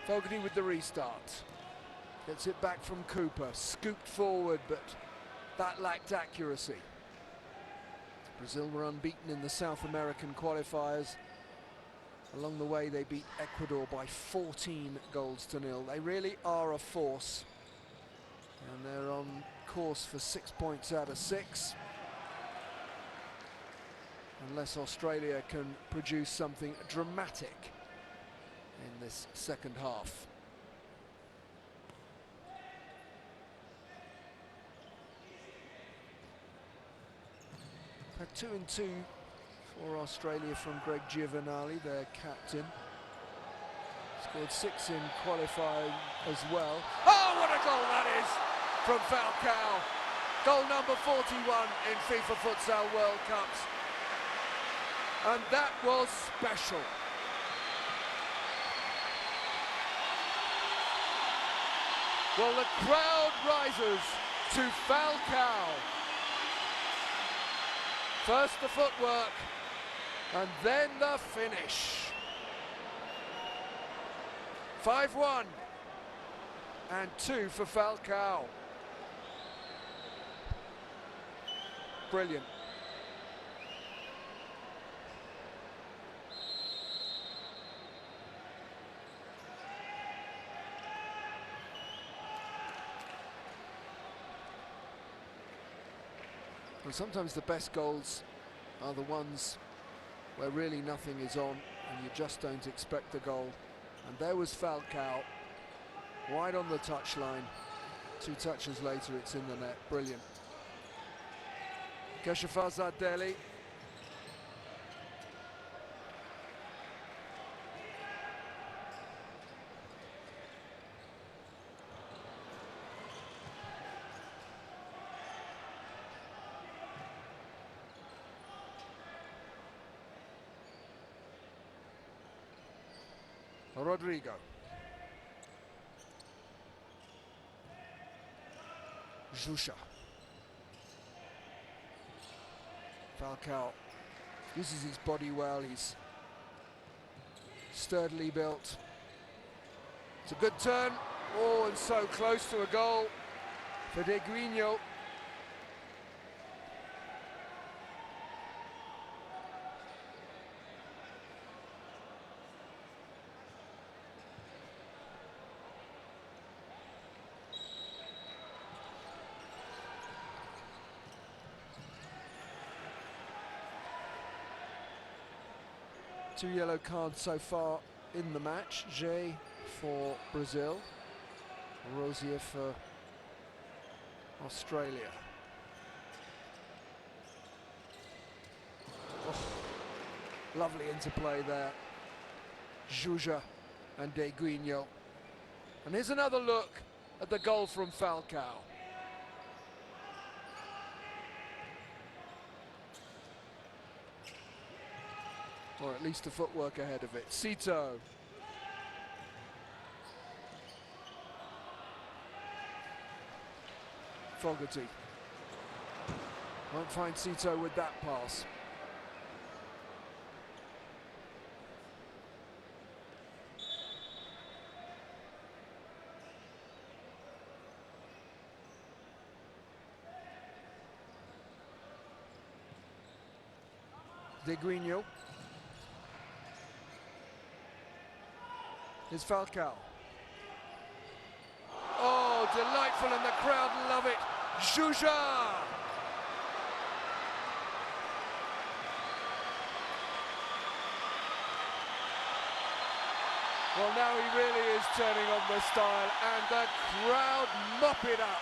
Fogarty with the restart. Gets it back from Cooper. Scooped forward, but that lacked accuracy. Brazil were unbeaten in the South American qualifiers. Along the way, they beat Ecuador by 14 goals to nil. They really are a force. And they're on course for 6 points out of 6. Unless Australia can produce something dramatic in this second half. Had 2 and 2 for Australia from Greg Giovanali, their captain. Scored 6 in qualifying as well. Oh, what a goal that is from Falcao! Goal number 41 in FIFA Futsal World Cups. And that was special. Well, the crowd rises to Falcao. First the footwork, and then the finish. 5-1, and 2 for Falcao. brilliant. And sometimes the best goals are the ones where really nothing is on and you just don't expect a goal. And there was Falcao, wide on the touchline. 2 touches later, it's in the net. Brilliant. Keshafazad Deli. Rodrigo. Jusha. Falcao uses his body well, he's sturdily built. It's a good turn. Oh, and so close to a goal for De Guigno. Two yellow cards so far in the match. Jay for Brazil, Rosier for Australia. Oh, lovely interplay there. Juja and De Guigno. And here's another look at the goal from Falcao. Or at least the footwork ahead of it. Cito. Fogarty. Won't find Cito with that pass. De Guigno. Here's Falcao. Oh, delightful, and the crowd love it. Juja! Well, now he really is turning on the style, and the crowd mop it up.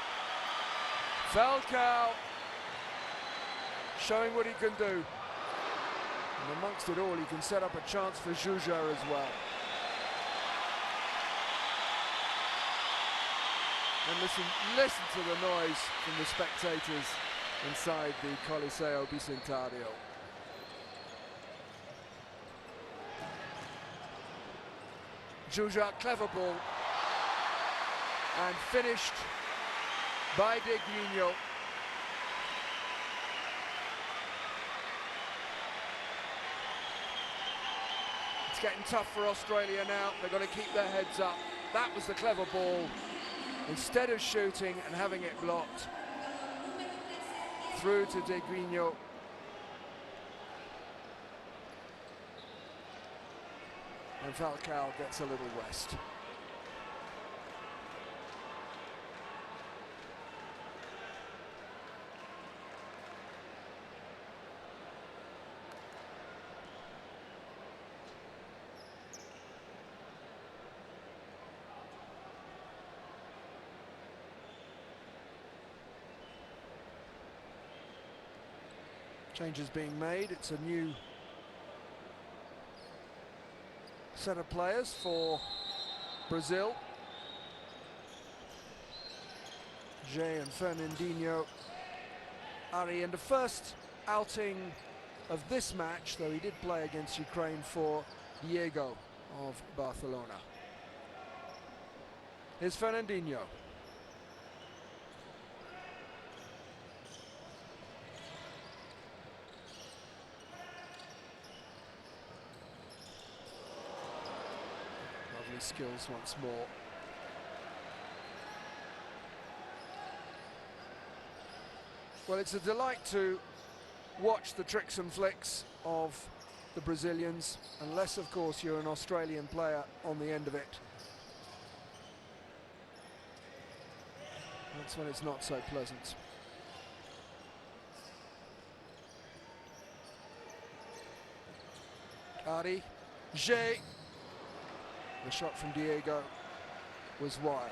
Falcao showing what he can do. And amongst it all, he can set up a chance for Juja as well. And listen to the noise from the spectators inside the Coliseo Bicentenario. Juja, clever ball. And finished by De Guigno. It's getting tough for Australia now. They've got to keep their heads up. That was the clever ball. Instead of shooting and having it blocked, through to De Guigno. And Falcao gets a little rest. Changes being made. It's a new set of players for Brazil. Jay and Fernandinho. Ari in the first outing of this match, though he did play against Ukraine for Diego of Barcelona. Here's Fernandinho. Skills once more. Well, it's a delight to watch the tricks and flicks of the Brazilians, unless of course you're an Australian player on the end of it. That's when it's not so pleasant. Ari, Jay. The shot from Diego was wild.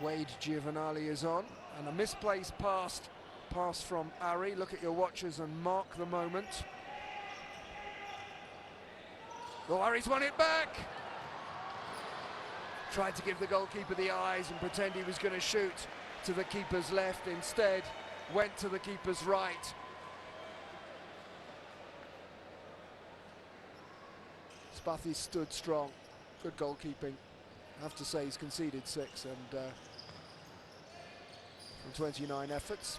Wade Giovanali is on, and a misplaced pass from Ari. Look at your watches and mark the moment. Oh, Ari's won it back! Tried to give the goalkeeper the eyes and pretend he was going to shoot to the keeper's left. Instead, went to the keeper's right. Spathi stood strong. Good goalkeeping. I have to say he's conceded 6 and from 29 efforts.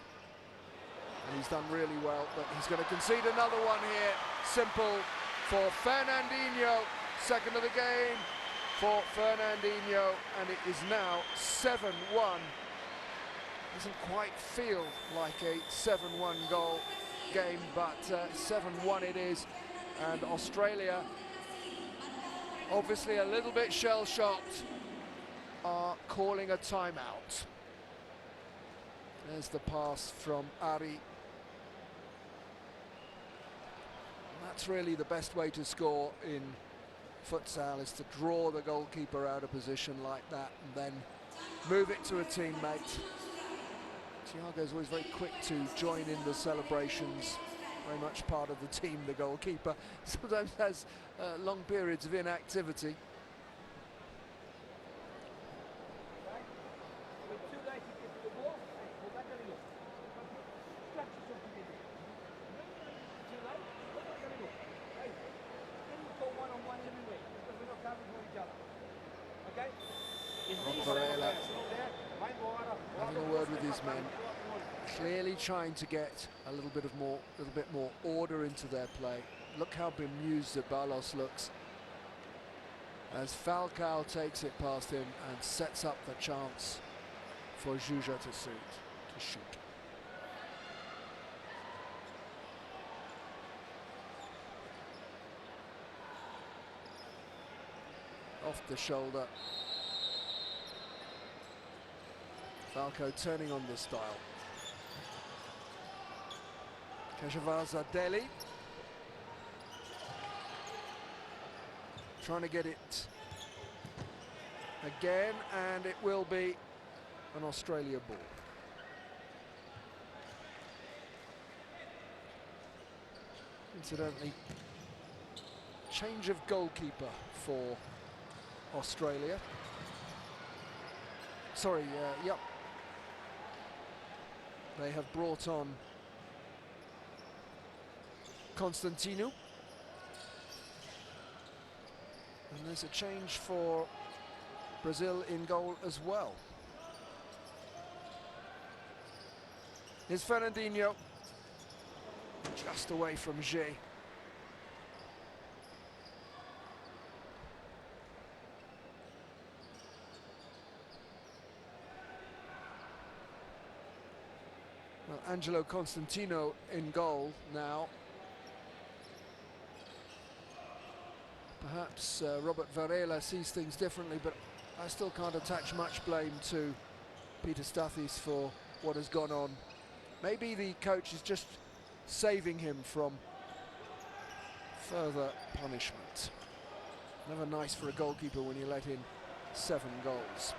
And he's done really well, but he's going to concede another one here. Simple for Fernandinho. Second of the game for Fernandinho, and it is now 7-1. Doesn't quite feel like a 7-1 goal game, but 7-1 it is. And Australia, obviously a little bit shell-shocked, are calling a timeout. There's the pass from Ari. And that's really the best way to score in futsal, is to draw the goalkeeper out of position like that and then move it to a teammate. Thiago's always very quick to join in the celebrations, very much part of the team, the goalkeeper. Sometimes has long periods of inactivity. Having a word with his men, clearly trying to get a little bit more order into their play. Look how bemused Zabalos looks as Falcao takes it past him and sets up the chance for Juja to shoot. Off the shoulder. Falco turning on the style. Keshavaza Delhi trying to get it again, and it will be an Australia ball. Incidentally, change of goalkeeper for Australia. Sorry, yep. They have brought on Constantino. And there's a change for Brazil in goal as well. Here's Fernandinho, just away from Jay. Well, Angelo Constantino in goal now. Perhaps Robert Varela sees things differently, but I still can't attach much blame to Peter Stathis for what has gone on. Maybe the coach is just saving him from further punishment. Never nice for a goalkeeper when you let in 7 goals.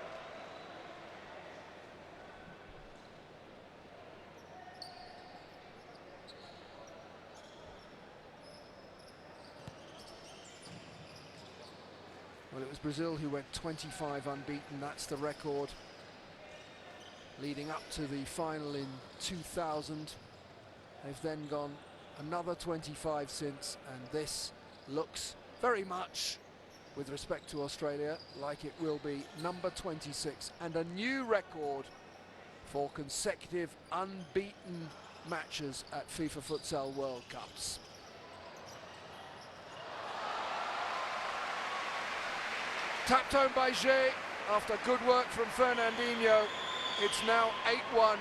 Well, it was Brazil who went 25 unbeaten. That's the record leading up to the final in 2000. They've then gone another 25 since, and this looks very much, with respect to Australia, like it will be number 26 and a new record for consecutive unbeaten matches at FIFA Futsal World Cups. Tapped home by Jé after good work from Fernandinho. It's now 8-1.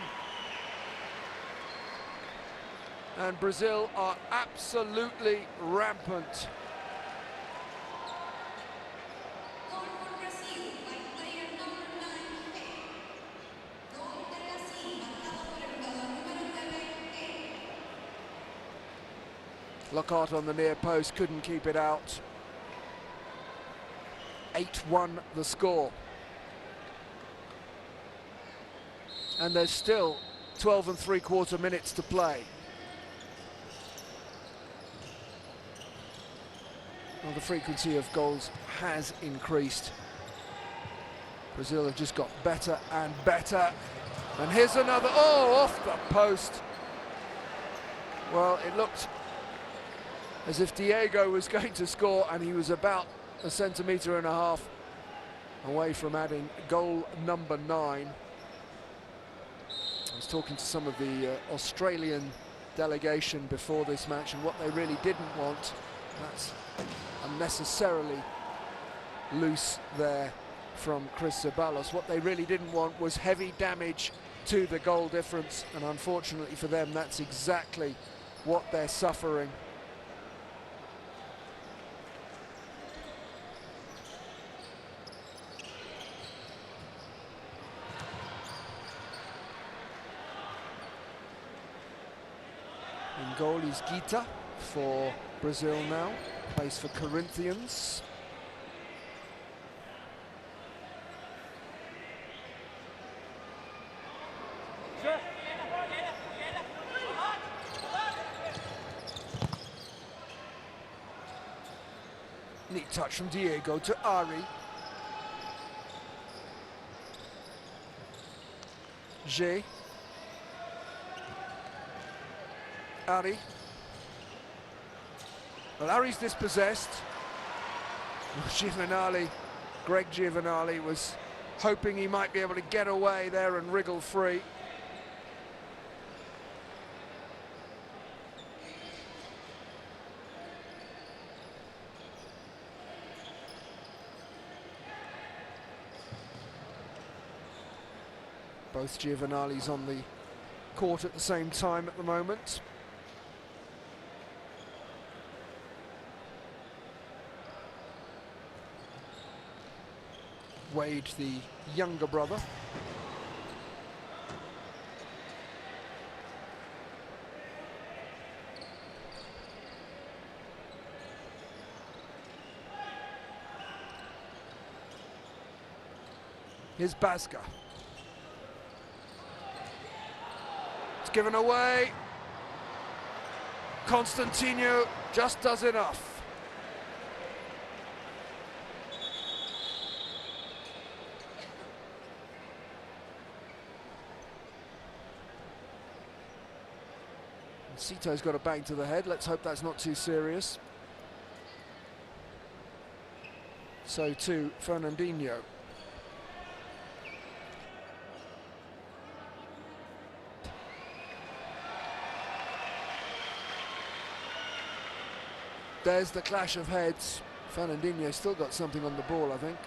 And Brazil are absolutely rampant. Lockhart on the near post, couldn't keep it out. 8-1 the score. And there's still 12 3/4 minutes to play. Well, the frequency of goals has increased. Brazil have just got better and better. And here's another, oh, off the post. Well, it looked as if Diego was going to score, and he was about 1.5 centimetres away from adding goal number 9. I was talking to some of the Australian delegation before this match, and what they really didn't want, that's unnecessarily loose there from Chris Ceballos. What they really didn't want was heavy damage to the goal difference, and unfortunately for them, that's exactly what they're suffering. In goal is Guita for Brazil now, plays for Corinthians. Neat touch from Diego to Ari. Jé. Ari. Well, Ari's dispossessed. Giovanali, Greg Giovanali, was hoping he might be able to get away there and wriggle free. Both Giovanali's on the court at the same time at the moment. Wade, the younger brother. Here's Bazga. It's given away. Constantino just does enough. Sito's got a bang to the head. Let's hope that's not too serious. So too Fernandinho. There's the clash of heads. Fernandinho still got something on the ball, I think.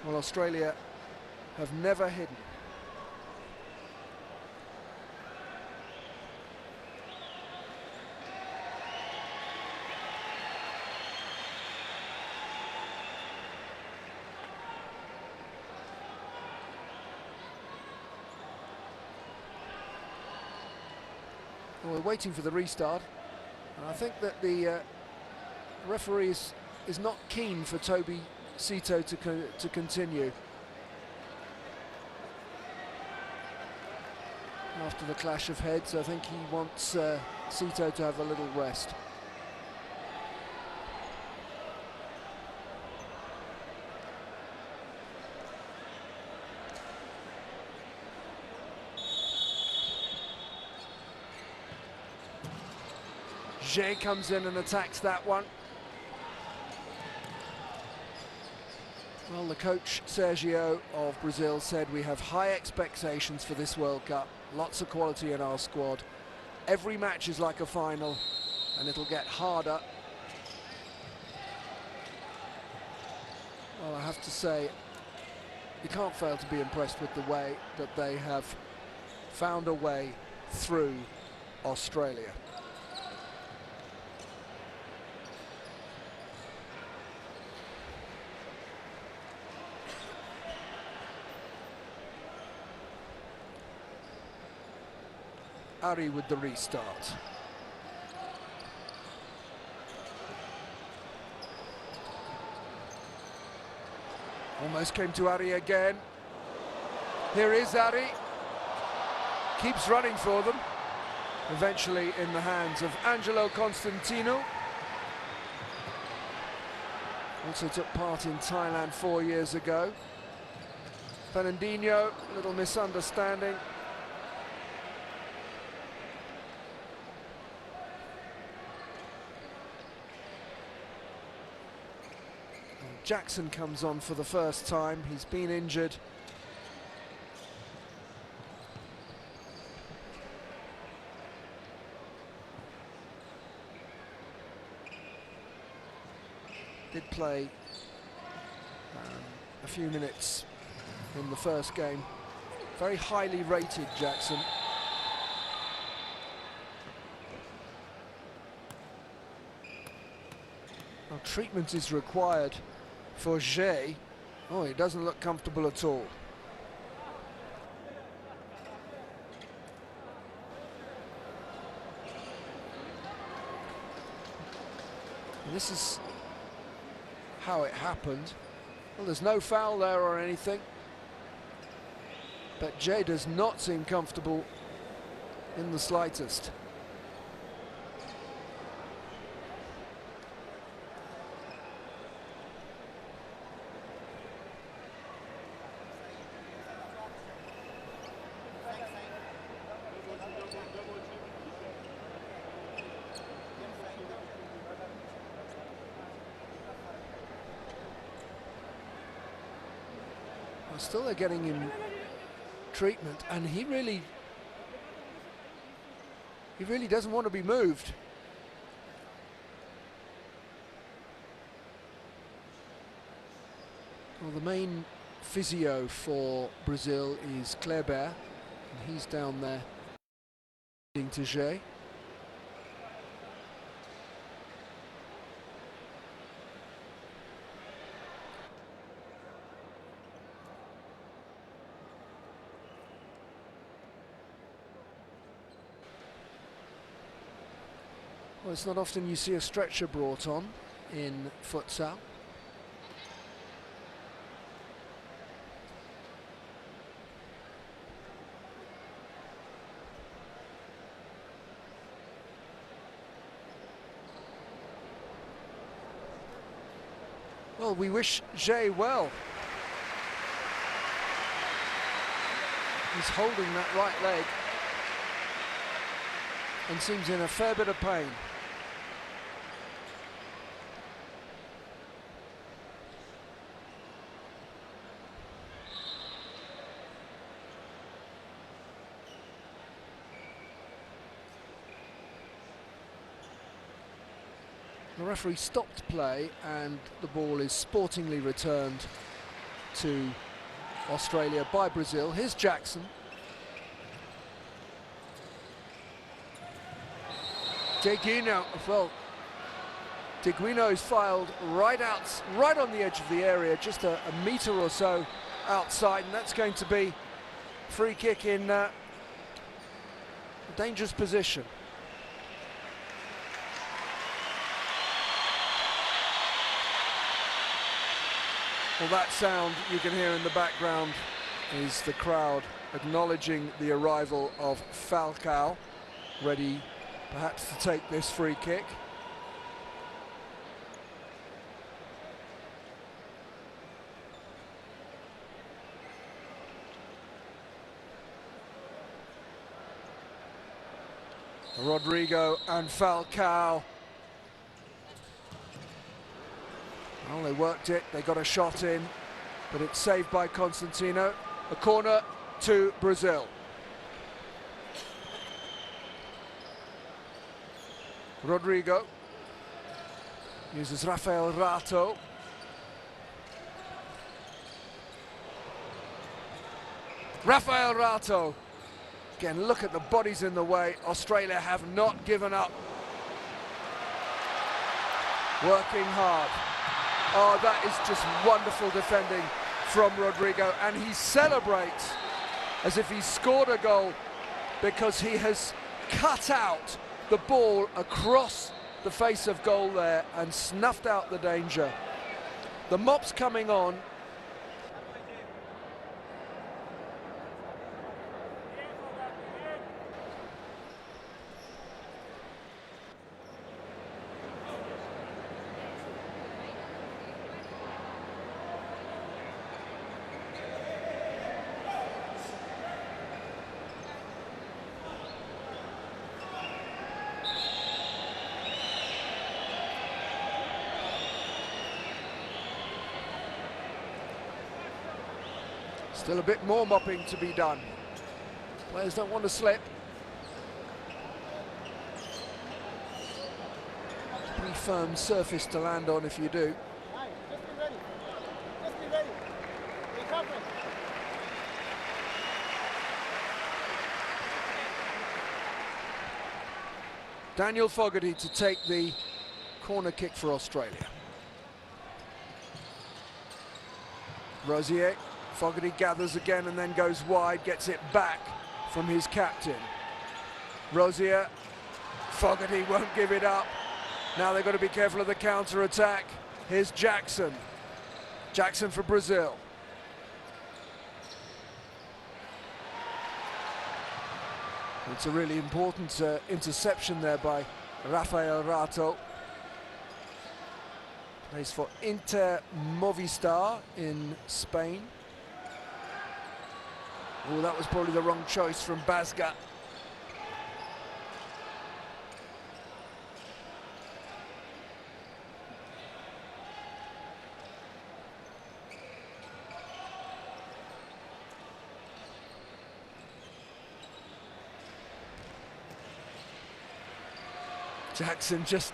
Well, Australia have never hidden. Well, we're waiting for the restart, and I think that the referee is not keen for Toby Sito to continue after the clash of heads. I think he wants Sito to have a little rest. Jay comes in and attacks that one. Well, the coach, Sergio, of Brazil said we have high expectations for this World Cup. Lots of quality in our squad. Every match is like a final, and it'll get harder. Well, I have to say, you can't fail to be impressed with the way that they have found a way through Australia. Ari with the restart. Almost came to Ari again. Here is Ari. Keeps running for them. Eventually in the hands of Angelo Constantino. Also took part in Thailand 4 years ago. Fernandinho, little misunderstanding. Jackson comes on for the first time. He's been injured. Did play a few minutes in the first game. Very highly rated, Jackson. Well, treatment is required for Jay. Oh, he doesn't look comfortable at all. And this is how it happened. Well, there's no foul there or anything, but Jay does not seem comfortable in the slightest. Still they're getting him treatment, and he really doesn't want to be moved. Well, the main physio for Brazil is Kleber, and he's down there to Jay. Well, it's not often you see a stretcher brought on in futsal. Well, we wish Jay well. He's holding that right leg and seems in a fair bit of pain. The referee stopped play and the ball is sportingly returned to Australia by Brazil. Here's Jackson. Deguino, well, Deguino is filed right on the edge of the area, just a metre or so outside, and that's going to be free kick in a dangerous position. Well, that sound you can hear in the background is the crowd acknowledging the arrival of Falcao, ready perhaps to take this free kick. Rodrigo and Falcao. Well, they worked it, they got a shot in, but it's saved by Constantino. A corner to Brazil. Rodrigo uses Rafael Rato. Rafael Rato. Again, look at the bodies in the way. Australia have not given up. Working hard. Oh, that is just wonderful defending from Rodrigo, and he celebrates as if he scored a goal because he has cut out the ball across the face of goal there and snuffed out the danger. The mop's coming on. Still a bit more mopping to be done. Players don't want to slip. Pretty firm surface to land on if you do. Just be ready. Just be ready. Recovery. Daniel Fogarty to take the corner kick for Australia. Rosier. Fogarty gathers again and then goes wide, gets it back from his captain. Rosier, Fogarty won't give it up. Now they've got to be careful of the counter-attack. Here's Jackson. Jackson for Brazil. It's a really important interception there by Rafael Rato. Plays for Inter Movistar in Spain. Oh, that was probably the wrong choice from Basga. Jackson just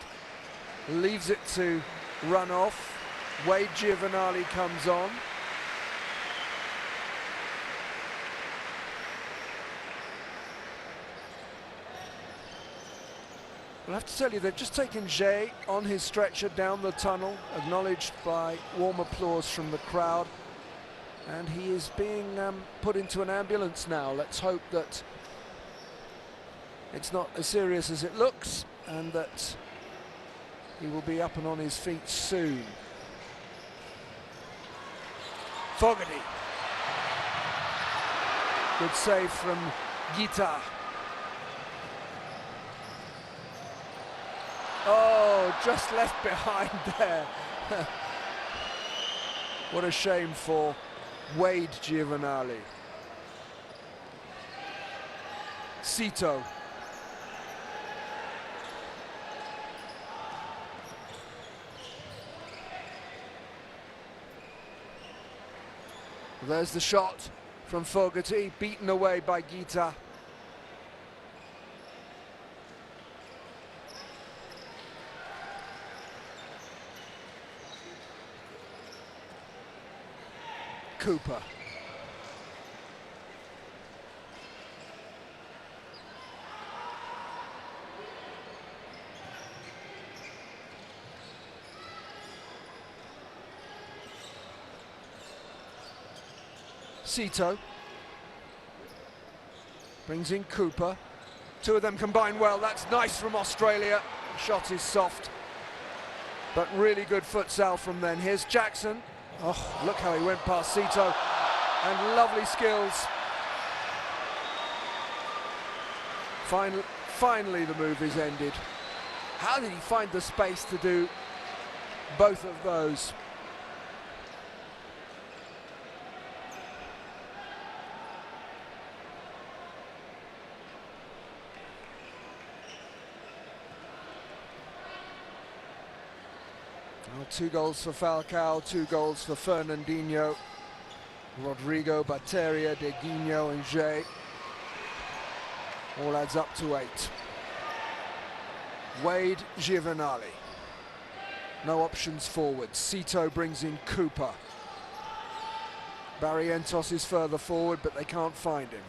leaves it to run off. Wade Giovanali comes on. I'll have to tell you, they've just taken Jay on his stretcher down the tunnel, acknowledged by warm applause from the crowd, and he is being put into an ambulance now. Let's hope that it's not as serious as it looks and that he will be up and on his feet soon. Fogarty. Good save from Guita. Oh, just left behind there. What a shame for Wade Giovanali. Cito. There's the shot from Fogarty, beaten away by Guita. Cooper. Cito brings in Cooper. Two of them combine well. That's nice from Australia. The shot is soft, but really good futsal from then. Here's Jackson. Oh, look how he went past Cito, and lovely skills. Finally the move is ended. How did he find the space to do both of those? Well, 2 goals for Falcao, 2 goals for Fernandinho, Rodrigo, Bateria, Deguinho and Jay. All adds up to 8. Wade, Giovanali. No options forward. Cito brings in Cooper. Barrientos is further forward, but they can't find him.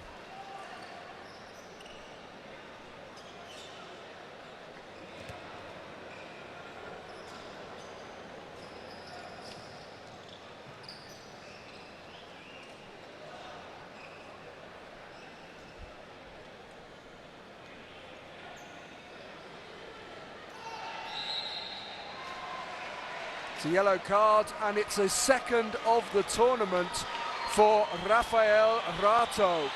It's a yellow card, and it's a second of the tournament for Rafael Rato.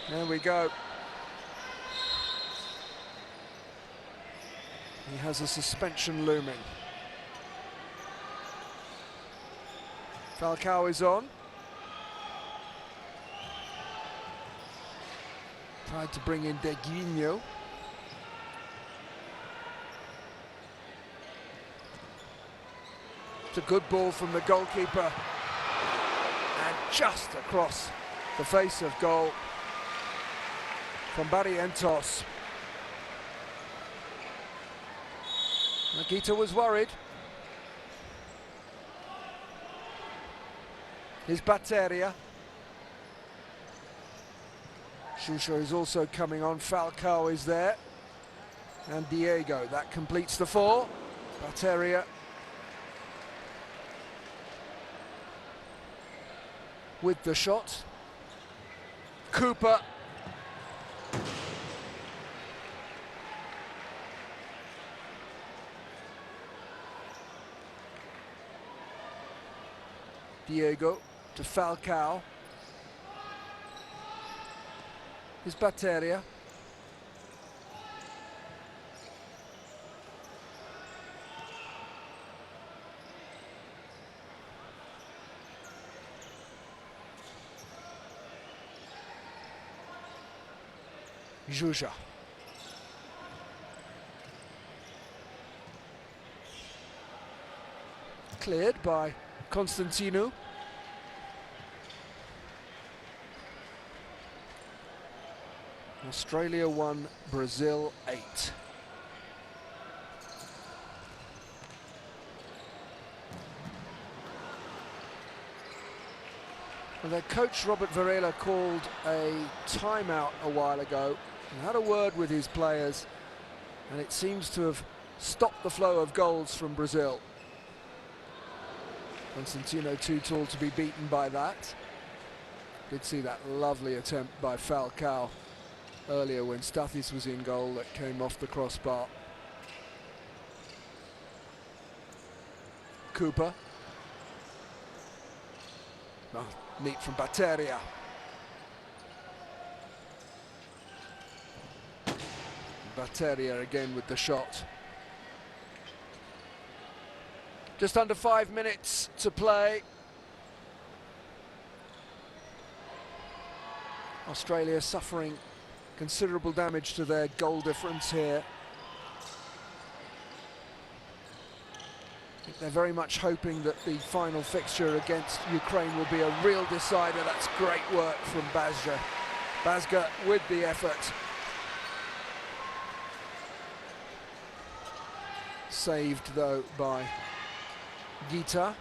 There we go. He has a suspension looming. Falcao is on. Tried to bring in Deguinho. It's a good ball from the goalkeeper. And just across the face of goal from Barrientos. Nagita was worried. Here's Bateria. Shusha is also coming on. Falcao is there. And Diego. That completes the 4. Bateria. With the shot. Cooper. Diego to Falcao. Is Bateria. Juja. Cleared by Constantino. Australia 1, Brazil 8. Well, their coach Robert Varela called a timeout a while ago and had a word with his players, and it seems to have stopped the flow of goals from Brazil. Constantino too tall to be beaten by that. Did see that lovely attempt by Falcao earlier when Stathis was in goal that came off the crossbar. Cooper. Oh, neat from Bateria. Bateria again with the shot. Just under 5 minutes to play. Australia suffering considerable damage to their goal difference here. I think they're very much hoping that the final fixture against Ukraine will be a real decider. That's great work from Bazga. Bazga with the effort. Saved though by Gita.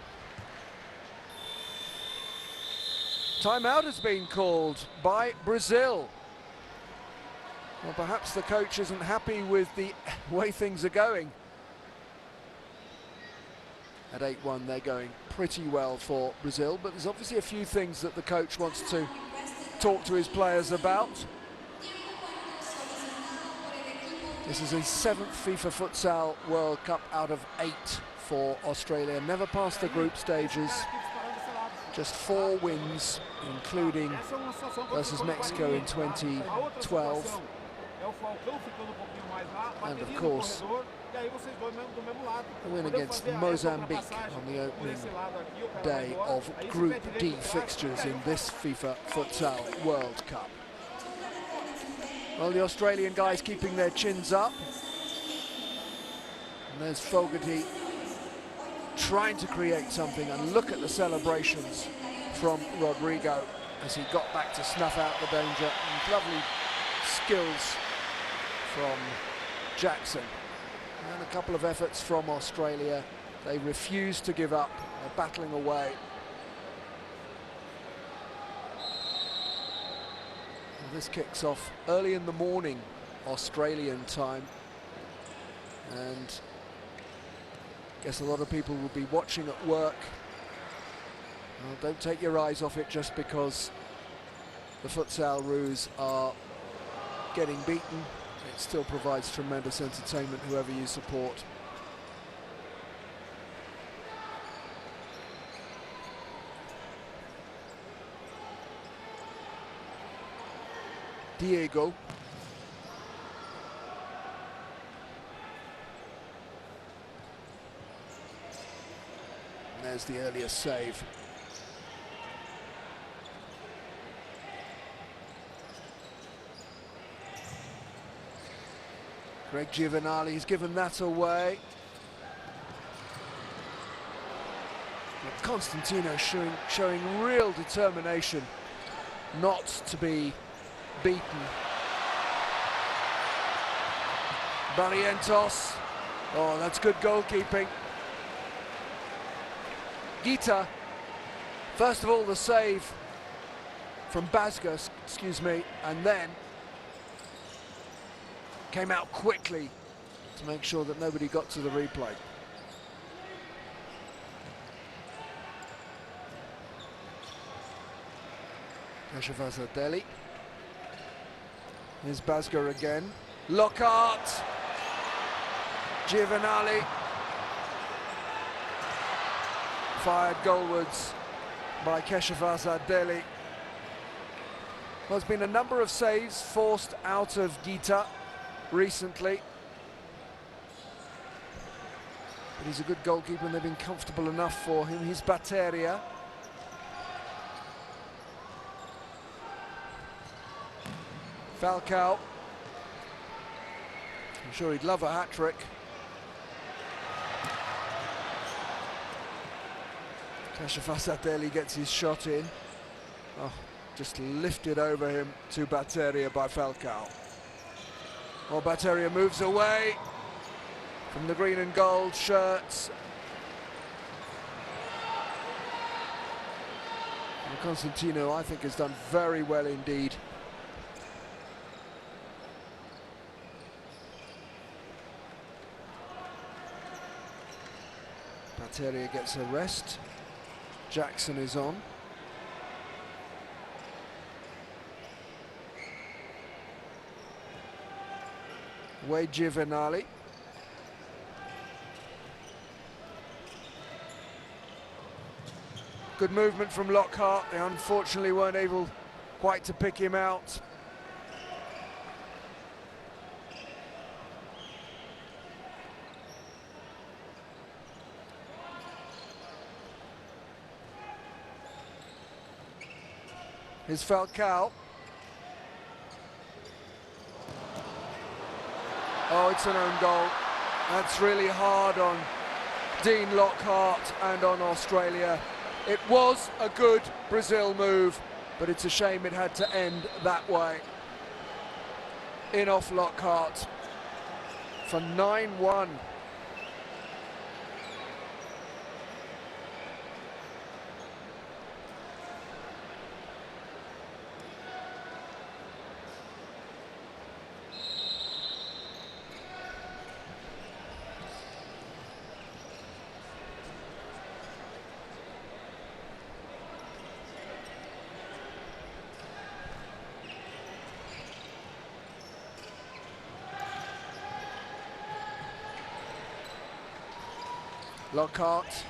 Timeout has been called by Brazil. Well, perhaps the coach isn't happy with the way things are going. At 8-1, they're going pretty well for Brazil, but there's obviously a few things that the coach wants to talk to his players about. This is his 7th FIFA Futsal World Cup out of 8 for Australia. Never passed the group stages. Just 4 wins, including versus Mexico in 2012. And of course, the win against Mozambique on the opening day of Group D fixtures in this FIFA Futsal World Cup. Well, the Australian guys keeping their chins up. And there's Fogarty trying to create something, and look at the celebrations from Rodrigo as he got back to snuff out the danger. And lovely skills from Jackson. And a couple of efforts from Australia. They refuse to give up. They're battling away. And this kicks off early in the morning, Australian time. And I guess a lot of people will be watching at work. Well, don't take your eyes off it just because the Futsal Roos are getting beaten. It still provides tremendous entertainment, whoever you support. Diego. And there's the earliest save. Greg Giovanali's given that away. But Constantino showing real determination not to be beaten. Barrientos. Oh, that's good goalkeeping. Gita. First of all, the save from Bazga, excuse me, and then came out quickly to make sure that nobody got to the replay. Keshavazadeli. Here's Bazga again. Lockhart. Giovanali. Fired goalwards by Keshavazadeli. Well, there's been a number of saves forced out of Gita recently. But he's a good goalkeeper and they've been comfortable enough for him. He's Batteria. Falcao. I'm sure he'd love a hat-trick. Keshavazadeli gets his shot in. Oh, just lifted over him to Batteria by Falcao. Well, Batteria moves away from the green and gold shirts. And Constantino, I think, has done very well indeed. Batteria gets a rest. Jackson is on. Wade Giovanali. Good movement from Lockhart. They unfortunately weren't able quite to pick him out. Here's Falcao. Oh, it's an own goal. That's really hard on Dean Lockhart and on Australia. It was a good Brazil move, but it's a shame it had to end that way. In off Lockhart for 9-1. Lockhart.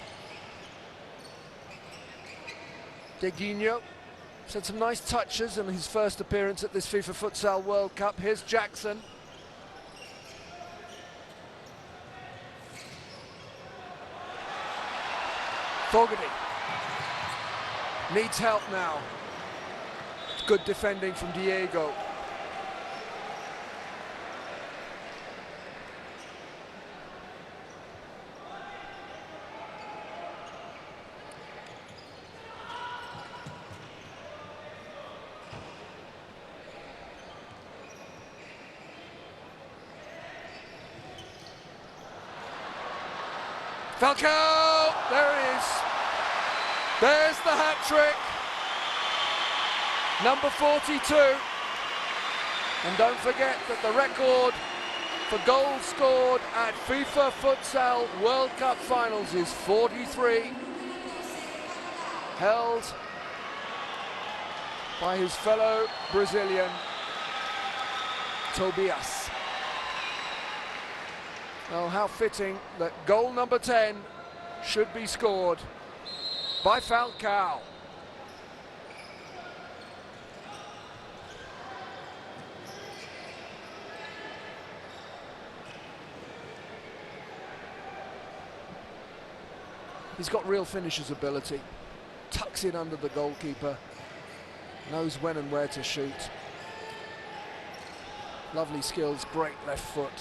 Deguinho had some nice touches in his first appearance at this FIFA Futsal World Cup. Here's Jackson. Fogarty needs help now. Good defending from Diego. Falcao, there it is. There's the hat-trick. Number 42. And don't forget that the record for goals scored at FIFA Futsal World Cup finals is 43. Held by his fellow Brazilian, Tobias. Well, how fitting that goal number 10 should be scored by Falcao. He's got real finisher's ability. Tucks in under the goalkeeper. Knows when and where to shoot. Lovely skills, great left foot.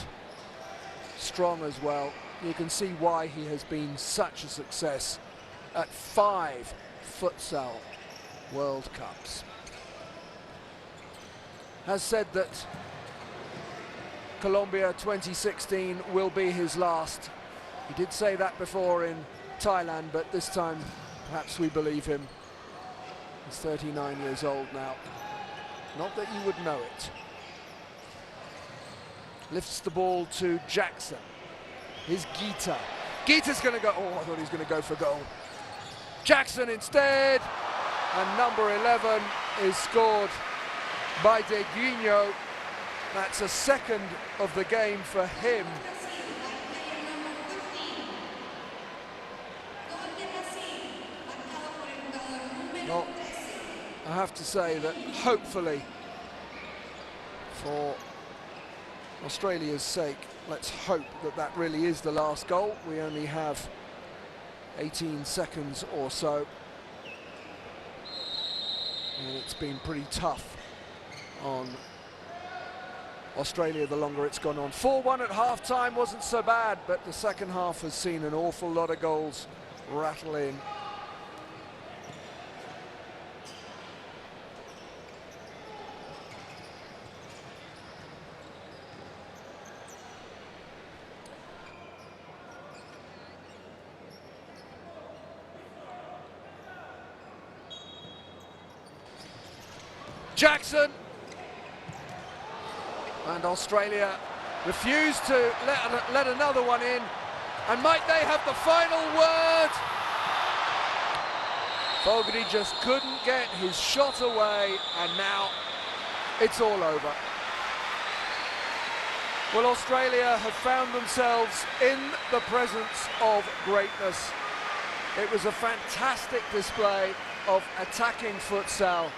Strong as well. You can see why he has been such a success at 5 futsal World Cups. Has said that Colombia 2016 will be his last. He did say that before in Thailand, but this time perhaps we believe him. He's 39 years old now. Not that you would know it. Lifts the ball to Jackson. Here's Gita. Gita's going to go. Oh, I thought he was going to go for goal. Jackson instead. And number 11 is scored by Deguinho. That's a second of the game for him. Well, I have to say that hopefully, for Australia's sake, let's hope that that really is the last goal. We only have 18 seconds or so. And it's been pretty tough on Australia the longer it's gone on. 4-1 at half-time wasn't so bad, but the second half has seen an awful lot of goals rattle in. Jackson, and Australia refused to let another one in, and might they have the final word? Fogarty just couldn't get his shot away, and now it's all over. Well, Australia have found themselves in the presence of greatness. It was a fantastic display of attacking futsal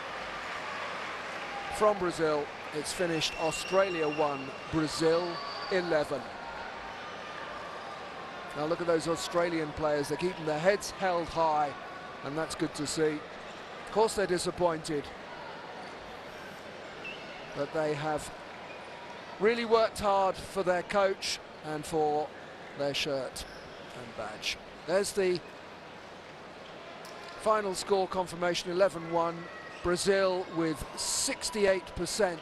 from Brazil. It's finished Australia 1, Brazil 11. Now look at those Australian players. They're keeping their heads held high, and that's good to see. Of course they're disappointed, but they have really worked hard for their coach and for their shirt and badge. There's the final score confirmation, 11-1. Brazil with 68%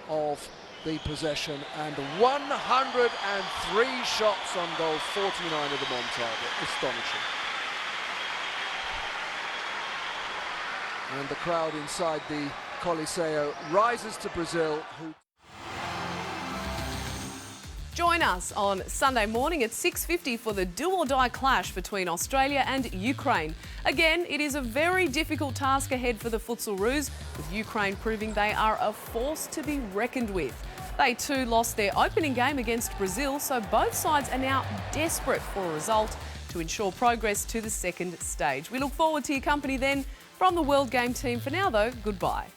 of the possession and 103 shots on goal, 49 of them on target. Astonishing. And the crowd inside the Coliseo rises to Brazil, who... Join us on Sunday morning at 6:50 for the do-or-die clash between Australia and Ukraine. Again, it is a very difficult task ahead for the Futsalroos, with Ukraine proving they are a force to be reckoned with. They too lost their opening game against Brazil, so both sides are now desperate for a result to ensure progress to the second stage. We look forward to your company then from the World Game team. For now though, goodbye.